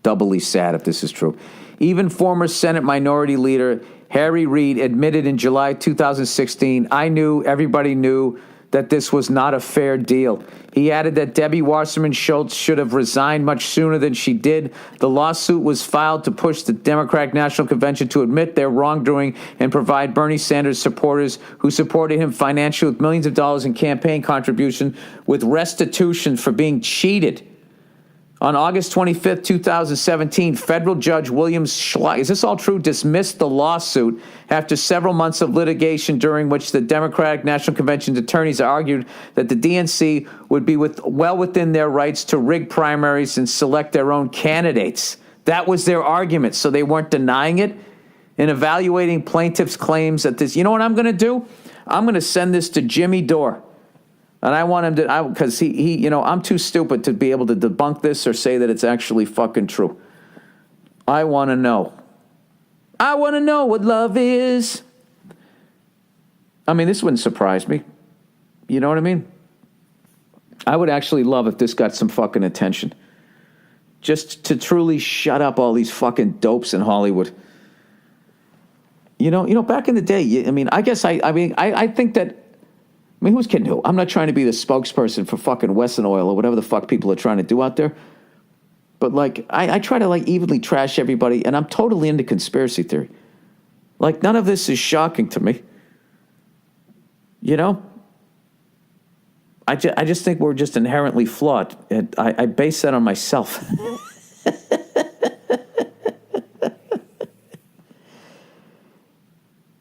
S1: doubly sad if this is true. Even former Senate Minority Leader Harry Reid admitted in July 2016, everybody knew that this was not a fair deal. He added that Debbie Wasserman Schultz should have resigned much sooner than she did. The lawsuit was filed to push the Democratic National Convention to admit their wrongdoing and provide Bernie Sanders supporters who supported him financially with millions of dollars in campaign contribution with restitution for being cheated. On August 25th, 2017, federal judge William Schleich, is this all true, dismissed the lawsuit after several months of litigation during which the Democratic National Convention's attorneys argued that the DNC would be well within their rights to rig primaries and select their own candidates. That was their argument, so they weren't denying it. In evaluating plaintiffs' claims that this, you know what I'm going to do? I'm going to send this to Jimmy Dore. And I want him to, because he, you know, I'm too stupid to be able to debunk this or say that it's actually fucking true. I want to know. I want to know what love is. I mean, this wouldn't surprise me. You know what I mean? I would actually love if this got some fucking attention. Just to truly shut up all these fucking dopes in Hollywood. You know, back in the day, I mean, I guess I think that, I mean, who's kidding who? I'm not trying to be the spokesperson for fucking Wesson Oil or whatever the fuck people are trying to do out there. But, like, I try to, like, evenly trash everybody, and I'm totally into conspiracy theory. Like, none of this is shocking to me. You know? I just think we're just inherently flawed. And I base that on myself.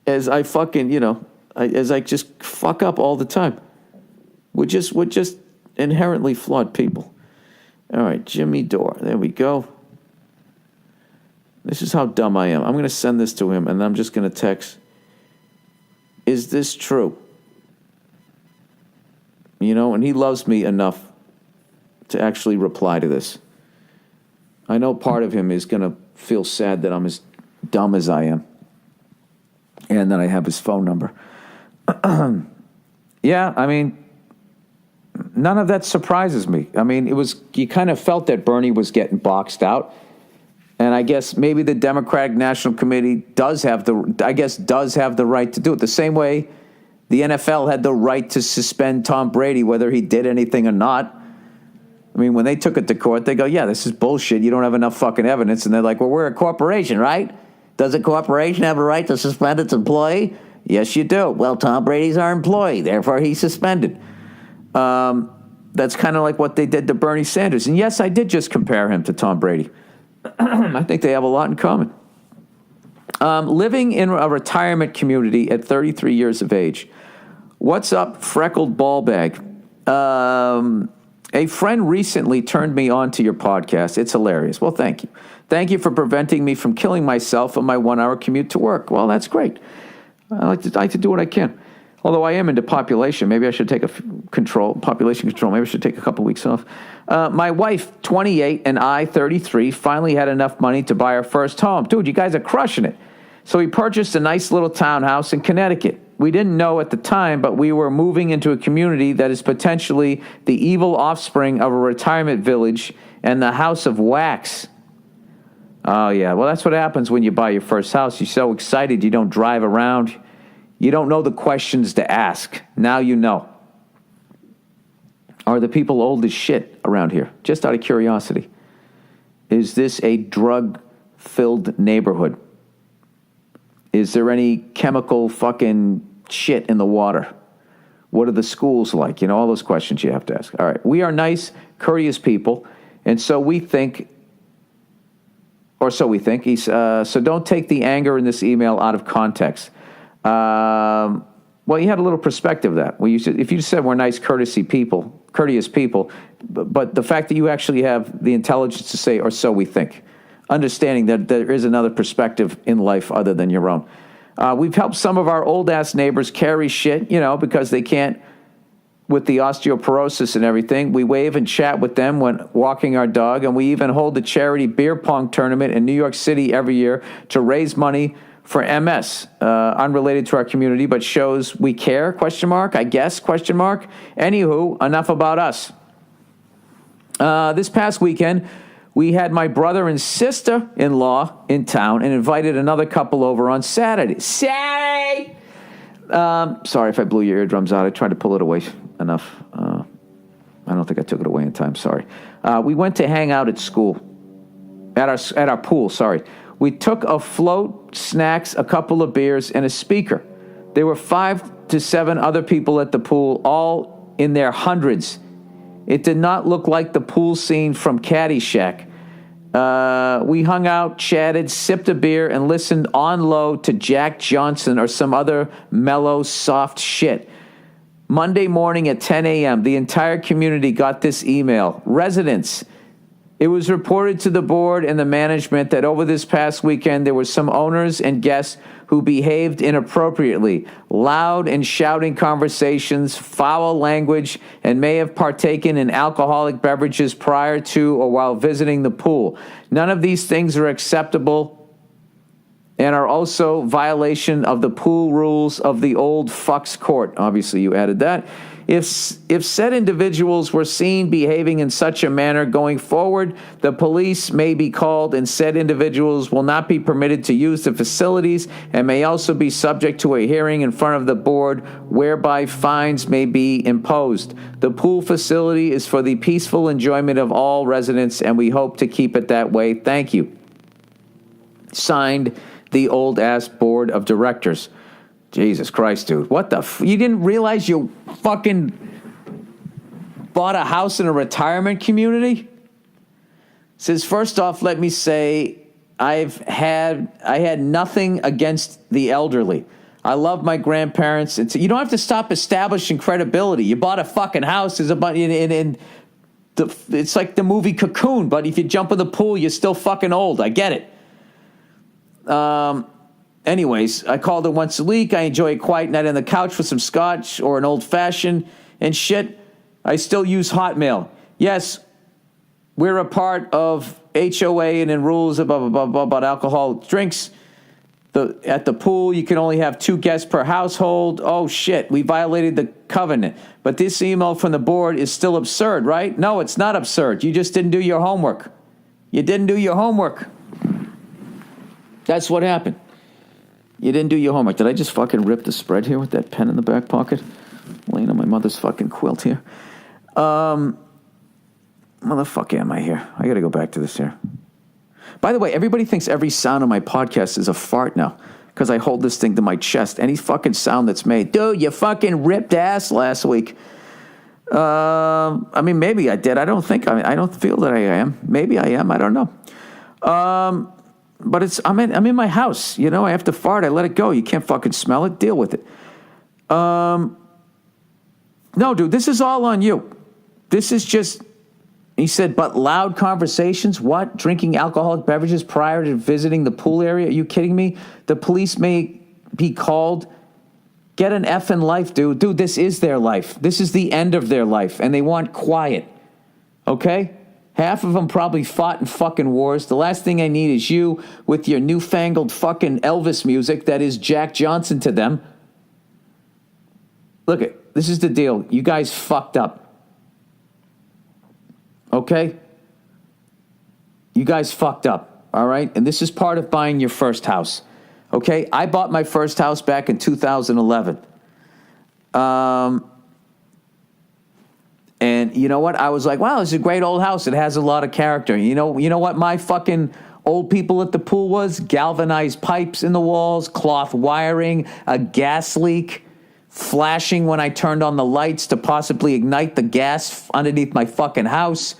S1: As I fucking, as I just fuck up all the time. We're just inherently flawed people. All right, Jimmy Dore. There we go. This is how dumb I am. I'm going to send this to him, and I'm just going to text, is this true? And he loves me enough to actually reply to this. I know part of him is going to feel sad that I'm as dumb as I am, and that I have his phone number. Yeah, I mean, none of that surprises me. I mean, you kind of felt that Bernie was getting boxed out. And I guess maybe the Democratic National Committee does have the right to do it. The same way the NFL had the right to suspend Tom Brady, whether he did anything or not. I mean, when they took it to court, they go, yeah, this is bullshit. You don't have enough fucking evidence. And they're like, well, we're a corporation, right? Does a corporation have a right to suspend its employee? Yes, you do. Well, Tom Brady's our employee, therefore he's suspended. That's kind of like what they did to Bernie Sanders. And yes, I did just compare him to Tom Brady. I think they have a lot in common. Living in a retirement community at 33 years of age. What's up, freckled ball bag? A friend recently turned me on to your podcast. It's hilarious. Well, thank you. Thank you for preventing me from killing myself on my 1 hour commute to work. Well, that's great. I like to do what I can. Although I am into population. Maybe I should take population control. Maybe I should take a couple weeks off. My wife, 28, and I, 33, finally had enough money to buy our first home. Dude, you guys are crushing it. So we purchased a nice little townhouse in Connecticut. We didn't know at the time, but we were moving into a community that is potentially the evil offspring of a retirement village and the House of Wax. Oh, yeah. Well, that's what happens when you buy your first house. You're so excited you don't drive around. You don't know the questions to ask. Now you know. Are the people old as shit around here? Just out of curiosity. Is this a drug-filled neighborhood? Is there any chemical fucking shit in the water? What are the schools like? All those questions you have to ask. All right. We are nice, courteous people, and so we think, so don't take the anger in this email out of context. Well, you had a little perspective of that. Well, if you said we're nice, courteous people, but the fact that you actually have the intelligence to say, or so we think, understanding that there is another perspective in life other than your own. We've helped some of our old-ass neighbors carry shit, because they can't, with the osteoporosis and everything. We wave and chat with them when walking our dog, and we even hold a charity beer pong tournament in New York City every year to raise money for MS, unrelated to our community, but shows we care, ? I guess, ? Anywho, enough about us. This past weekend, we had my brother and sister-in-law in town and invited another couple over on Saturday. Sorry if I blew your eardrums out. I tried to pull it away enough. I don't think I took it away in time. Sorry. We went to hang out at school, at our pool. Sorry. We took a float, snacks, a couple of beers, and a speaker. There were 5 to 7 other people at the pool, all in their hundreds. It did not look like the pool scene from Caddyshack. We hung out, chatted, sipped a beer, and listened on low to Jack Johnson or some other mellow, soft shit. Monday morning at 10 a.m., the entire community got this email. Residents, it was reported to the board and the management that over this past weekend there were some owners and guests who behaved inappropriately, loud and shouting conversations, foul language, and may have partaken in alcoholic beverages prior to or while visiting the pool. None of these things are acceptable and are also violation of the pool rules of the old fucks court. Obviously, you added that. If said individuals were seen behaving in such a manner going forward, the police may be called and said individuals will not be permitted to use the facilities and may also be subject to a hearing in front of the board whereby fines may be imposed. The pool facility is for the peaceful enjoyment of all residents and we hope to keep it that way. Thank you. Signed, the old-ass board of directors. Jesus Christ, dude. What the you didn't realize you fucking bought a house in a retirement community? Says, first off, let me say I had nothing against the elderly. I love my grandparents. You don't have to stop establishing credibility. You bought a fucking house. There's a bunch it's like the movie Cocoon, but if you jump in the pool, you're still fucking old. I get it. Anyways, I called it once a week. I enjoy a quiet night on the couch with some scotch or an old-fashioned and shit. I still use Hotmail. Yes, we're a part of HOA and in rules about alcohol drinks. At the pool, you can only have 2 guests per household. Oh, shit, we violated the covenant. But this email from the board is still absurd, right? No, it's not absurd. You just didn't do your homework. You didn't do your homework. That's what happened. You didn't do your homework. Did I just fucking rip the spread here with that pen in the back pocket? Laying on my mother's fucking quilt here. Motherfucker am I here? I gotta go back to this here. By the way, everybody thinks every sound on my podcast is a fart now because I hold this thing to my chest. Any fucking sound that's made. Dude, you fucking ripped ass last week. I mean, maybe I did. I don't feel that I am. Maybe I am. I don't know. But I'm in my house. You know, I have to fart. I let it go. You can't fucking smell it. Deal with it. No, dude, this is all on you. This is just... He said, but loud conversations? What? Drinking alcoholic beverages prior to visiting the pool area? Are you kidding me? The police may be called. Get an effing life, dude. Dude, this is their life. This is the end of their life, and they want quiet. Okay? Half of them probably fought in fucking wars. The last thing I need is you with your newfangled fucking Elvis music that is Jack Johnson to them. Look, this is the deal. You guys fucked up. Okay? You guys fucked up, all right? And this is part of buying your first house, okay? I bought my first house back in 2011. And you know what? I was like, wow, this is a great old house. It has a lot of character. You know what my fucking old people at the pool was? Galvanized pipes in the walls, cloth wiring, a gas leak, flashing when I turned on the lights to possibly ignite the gas underneath my fucking house,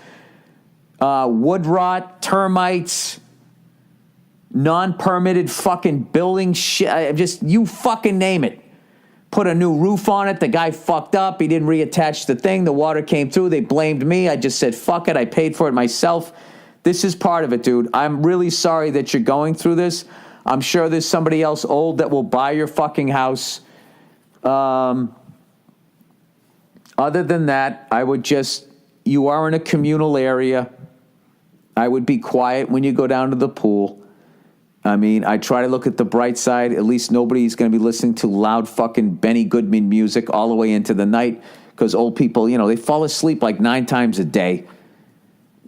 S1: wood rot, termites, non-permitted fucking building shit. Just, you fucking name it. Put a new roof on it. The guy fucked up. He didn't reattach the thing. The water came through. They blamed me. I just said, fuck it. I paid for it myself. This is part of it, dude. I'm really sorry that you're going through this. I'm sure there's somebody else old that will buy your fucking house. Other than that, I would you are in a communal area. I would be quiet when you go down to the pool. I mean, I try to look at the bright side. At least nobody's going to be listening to loud fucking Benny Goodman music all the way into the night because old people, they fall asleep like 9 times a day.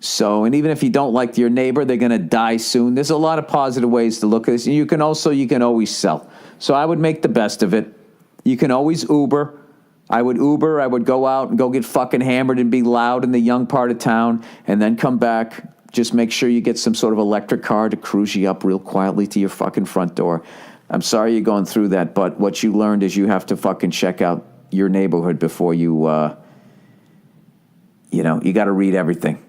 S1: So, and even if you don't like your neighbor, they're going to die soon. There's a lot of positive ways to look at this. And you can always sell. So I would make the best of it. You can always Uber. I would Uber. I would go out and go get fucking hammered and be loud in the young part of town and then come back. Just make sure you get some sort of electric car to cruise you up real quietly to your fucking front door. I'm sorry you're going through that, but what you learned is you have to fucking check out your neighborhood before you got to read everything.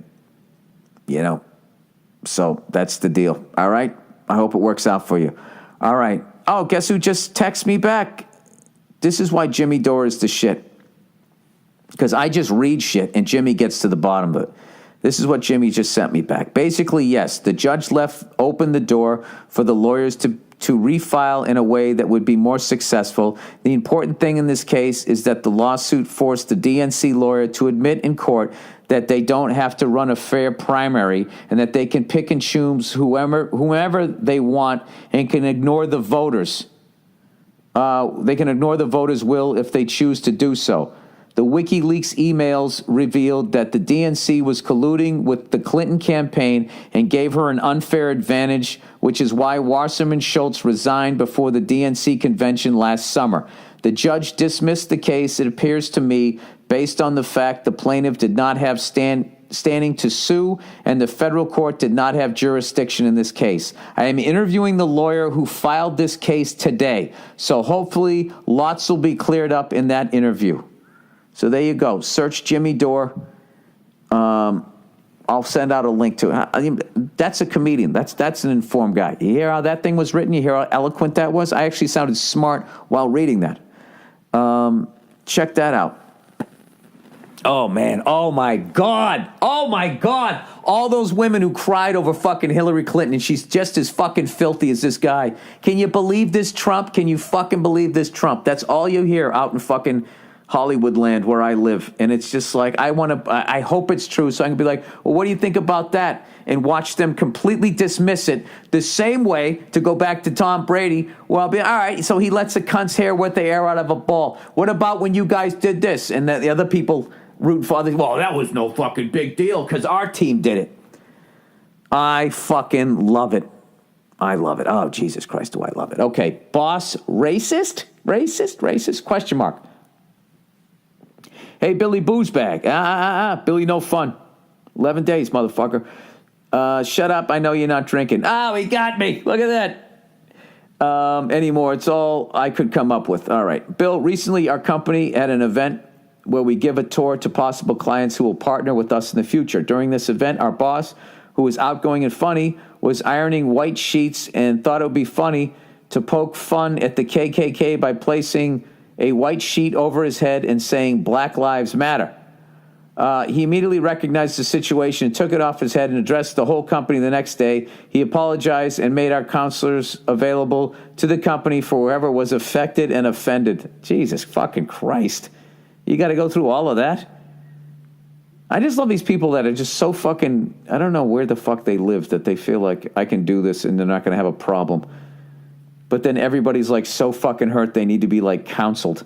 S1: So that's the deal. All right? I hope it works out for you. All right. Oh, guess who just texted me back? This is why Jimmy Dore is the shit. Because I just read shit and Jimmy gets to the bottom of it. This is what Jimmy just sent me back. Basically, yes, the judge left open the door for the lawyers to refile in a way that would be more successful. The important thing in this case is that the lawsuit forced the DNC lawyer to admit in court that they don't have to run a fair primary and that they can pick and choose whomever they want and can ignore the voters. They can ignore the voters' will if they choose to do so. The WikiLeaks emails revealed that the DNC was colluding with the Clinton campaign and gave her an unfair advantage, which is why Wasserman Schultz resigned before the DNC convention last summer. The judge dismissed the case, it appears to me, based on the fact the plaintiff did not have standing to sue, and the federal court did not have jurisdiction in this case. I am interviewing the lawyer who filed this case today, so hopefully lots will be cleared up in that interview. So there you go. Search Jimmy Dore. I'll send out a link to it. I mean, that's a comedian. That's an informed guy. You hear how that thing was written? You hear how eloquent that was? I actually sounded smart while reading that. Check that out. Oh, man. Oh, my God. Oh, my God. All those women who cried over fucking Hillary Clinton, and she's just as fucking filthy as this guy. Can you believe this Trump? Can you fucking believe this Trump? That's all you hear out in fucking Hollywood land where I live. And it's just like, I hope it's true so I can be like, well, what do you think about that? And watch them completely dismiss it the same way, to go back to Tom Brady. Well, I'll be, all right, so he lets a cunt's hair wet the air out of a ball. What about when you guys did this? And the other people root for others. Well, that was no fucking big deal because our team did it. I fucking love it. I love it. Oh, Jesus Christ, do I love it. Okay, boss, racist? Racist? Question mark. Hey, Billy Boozebag. Billy No Fun. 11 days, motherfucker. Shut up. I know you're not drinking. Oh, he got me. Look at that. Anymore. It's all I could come up with. All right. Bill, recently our company had an event where we give a tour to possible clients who will partner with us in the future. During this event, our boss, who was outgoing and funny, was ironing white sheets and thought it would be funny to poke fun at the KKK by placing a white sheet over his head and saying Black Lives Matter. He immediately recognized the situation and took it off his head and addressed the whole company the next day. He apologized and made our counselors available to the company for whoever was affected and offended. Jesus fucking Christ. You got to go through all of that? I just love these people that are just so fucking, I don't know where the fuck they live, that they feel like I can do this and they're not going to have a problem. But then everybody's like so fucking hurt they need to be like counseled.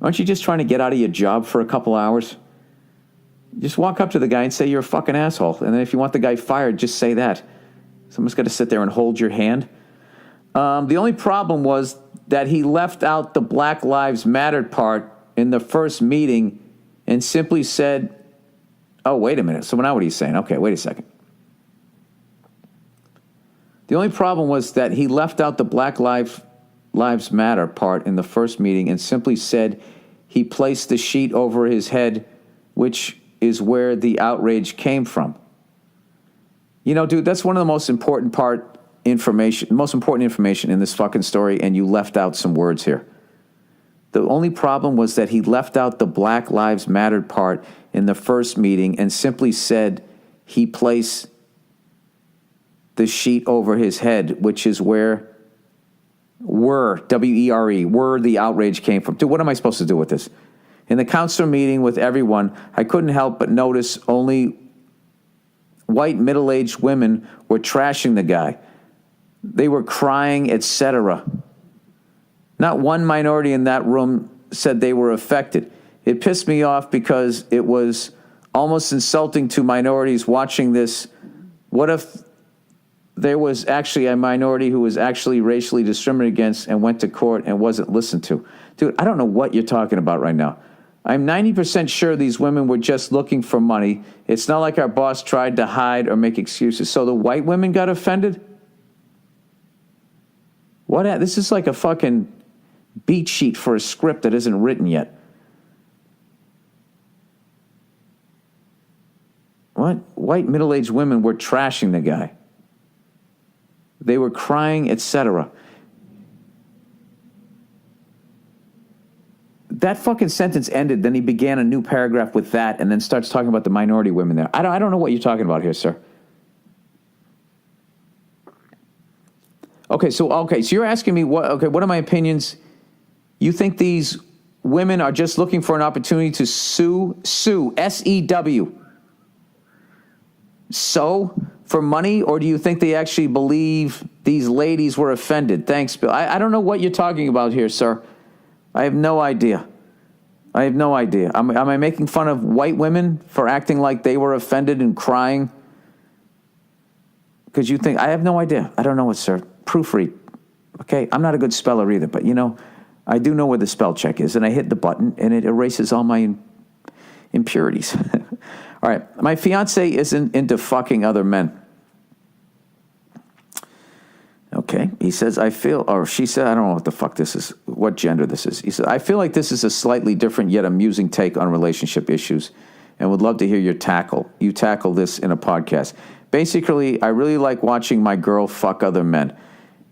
S1: Aren't you just trying to get out of your job for a couple hours? Just walk up to the guy and say you're a fucking asshole. And then if you want the guy fired, just say that. Someone's got to sit there and hold your hand. The only problem was that he left out the Black Lives Matter part in the first meeting and simply said, oh, wait a minute. So now what are you saying? Okay, wait a second. The only problem was that he left out the Black Lives Matter part in the first meeting and simply said he placed the sheet over his head, which is where the outrage came from. You know, dude, that's one of the most important information in this fucking story, and you left out some words here. The only problem was that he left out the Black Lives Matter part in the first meeting and simply said he placed the sheet over his head, which is where W-E-R-E, where the outrage came from. Dude, what am I supposed to do with this? In the counselor meeting with everyone, I couldn't help but notice only white middle-aged women were trashing the guy. They were crying, etc. Not one minority in that room said they were affected. It pissed me off because it was almost insulting to minorities watching this. What if there was actually a minority who was actually racially discriminated against and went to court and wasn't listened to? Dude, I don't know what you're talking about right now. I'm 90% sure these women were just looking for money. It's not like our boss tried to hide or make excuses. So the white women got offended? What? This is like a fucking beat sheet for a script that isn't written yet. What? White middle-aged women were trashing the guy. They were crying, etc. That fucking sentence ended, then he began a new paragraph with that, and then starts talking about the minority women there. I don't know what you're talking about here, sir. Okay, so you're asking me what are my opinions? You think these women are just looking for an opportunity to sue, S-E-W, for money, or do you think they actually believe these ladies were offended? Thanks, Bill. I don't know what you're talking about here, sir. I have no idea. Am I making fun of white women for acting like they were offended and crying? Because you think, I have no idea. I don't know it, sir. Proofread. Okay, I'm not a good speller either, but I do know where the spell check is, and I hit the button, and it erases all my impurities. All right. My fiance isn't into fucking other men. Okay. He says, or she said, I don't know what the fuck this is, what gender this is. He said, I feel like this is a slightly different yet amusing take on relationship issues and would love to hear you tackle this in a podcast. Basically, I really like watching my girl fuck other men.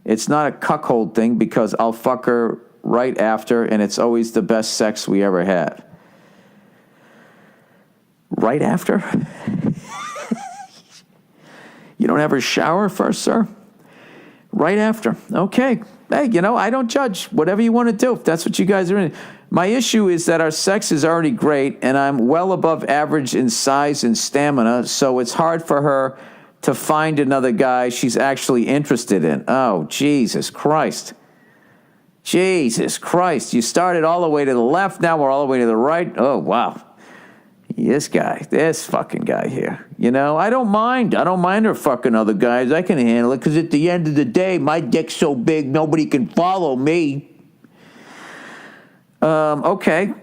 S1: It's not a cuckold thing because I'll fuck her right after and it's always the best sex we ever had. Right after? You don't ever shower first, sir? Right after. Okay. Hey, I don't judge. Whatever you want to do, if that's what you guys are in. My issue is that our sex is already great, and I'm well above average in size and stamina, so it's hard for her to find another guy she's actually interested in. Oh, Jesus Christ. Jesus Christ. You started all the way to the left, now we're all the way to the right. Oh, wow. This fucking guy here. I don't mind. I don't mind her fucking other guys. I can handle it because at the end of the day, my dick's so big, nobody can follow me. Okay.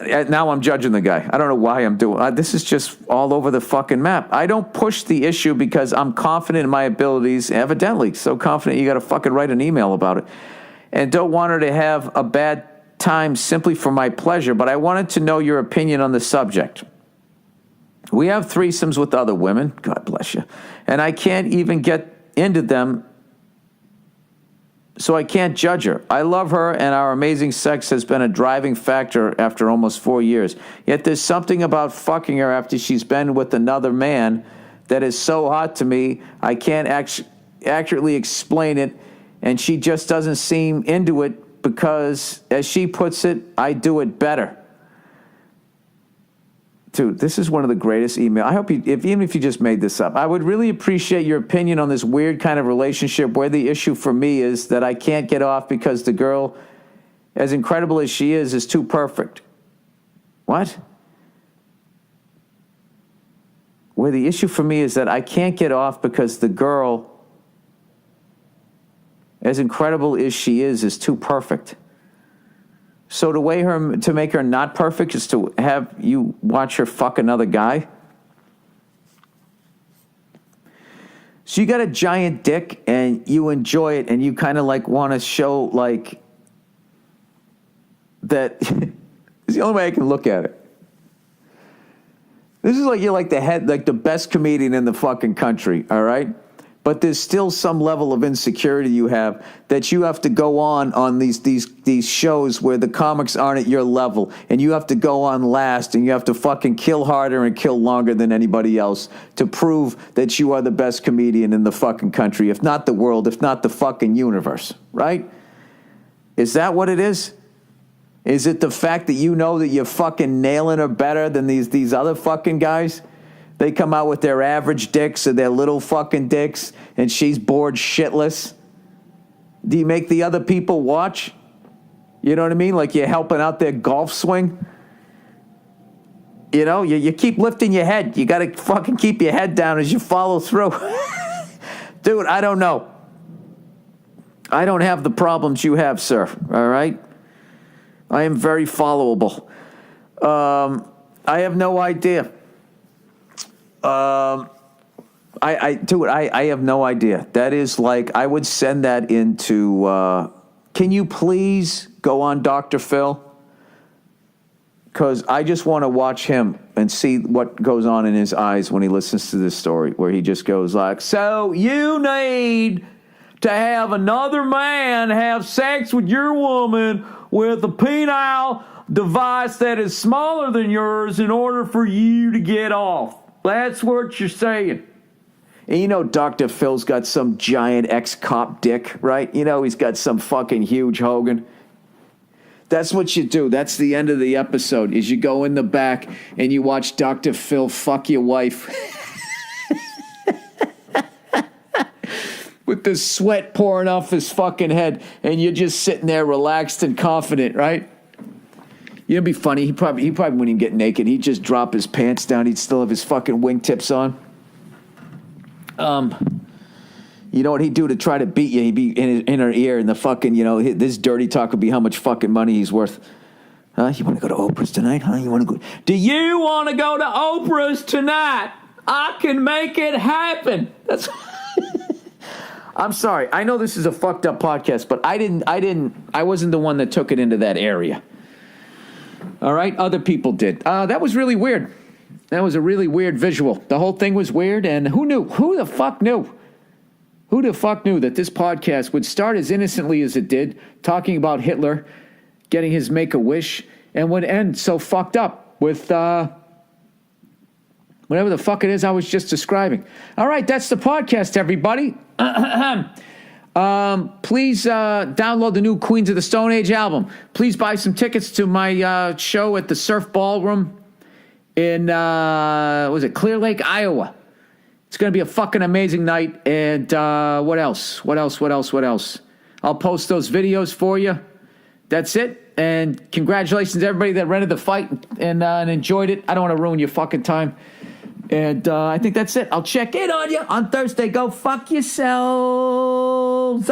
S1: Now I'm judging the guy. I don't know why I'm doing this. Is just all over the fucking map. I don't push the issue because I'm confident in my abilities, evidently. So confident you got to fucking write an email about it. And don't want her to have a bad time simply for my pleasure, but I wanted to know your opinion on the subject. We have threesomes with other women, God bless you, and I can't even get into them, so I can't judge her. I love her, and our amazing sex has been a driving factor after almost 4 years. Yet there's something about fucking her after she's been with another man that is so hot to me, I can't accurately explain it, and she just doesn't seem into it because, as she puts it, I do it better. Dude, this is one of the greatest emails. I hope even if you just made this up, I would really appreciate your opinion on this weird kind of relationship where the issue for me is that I can't get off because the girl, as incredible as she is too perfect. What? Where the issue for me is that I can't get off because the girl, as incredible as she is too perfect. So to make her not perfect is to have you watch her fuck another guy? So you got a giant dick and you enjoy it and you kind of like want to show like that. It's the only way I can look at it. This is like you're like the best comedian in the fucking country, all right? But there's still some level of insecurity you have that you have to go on these shows where the comics aren't at your level, and you have to go on last, and you have to fucking kill harder and kill longer than anybody else to prove that you are the best comedian in the fucking country, if not the world, if not the fucking universe, right? Is that what it is? Is it the fact that you know that you're fucking nailing her better than these other fucking guys? They come out with their average dicks or their little fucking dicks, and she's bored shitless. Do you make the other people watch? You know what I mean? Like you're helping out their golf swing. You keep lifting your head. You got to fucking keep your head down as you follow through. Dude, I don't know. I don't have the problems you have, sir. All right? I am very followable. I have no idea. I have no idea. That is like, I would send that into, can you please go on Dr. Phil? Because I just want to watch him and see what goes on in his eyes when he listens to this story, where he just goes like, so you need to have another man have sex with your woman with a penile device that is smaller than yours in order for you to get off. That's what you're saying. And Dr. Phil's got some giant ex-cop dick, right? He's got some fucking huge Hogan. That's what you do. That's the end of the episode, is you go in the back and you watch Dr. Phil fuck your wife. With the sweat pouring off his fucking head, and you're just sitting there relaxed and confident, right? It'd be funny. He probably wouldn't even get naked. He'd just drop his pants down. He'd still have his fucking wingtips on. You know what he'd do to try to beat you? He'd be in her ear, and the fucking, this dirty talk would be how much fucking money he's worth. You want to go to Oprah's tonight? You want to go? Do you want to go to Oprah's tonight? I can make it happen. That's. I'm sorry. I know this is a fucked up podcast, but I wasn't the one that took it into that area. All right? Other people did. That was really weird. That was a really weird visual. The whole thing was weird, and who knew? Who the fuck knew? Who the fuck knew that this podcast would start as innocently as it did, talking about Hitler getting his Make-A-Wish, and would end so fucked up with whatever the fuck it is I was just describing. All right, that's the podcast, everybody. Please download the new Queens of the Stone Age album. Please buy some tickets to my show at the Surf Ballroom in, Clear Lake, Iowa. It's going to be a fucking amazing night. And what else? I'll post those videos for you. That's it. And congratulations to everybody that rented the fight and enjoyed it. I don't want to ruin your fucking time. And I think that's it. I'll check in on you on Thursday. Go fuck yourselves.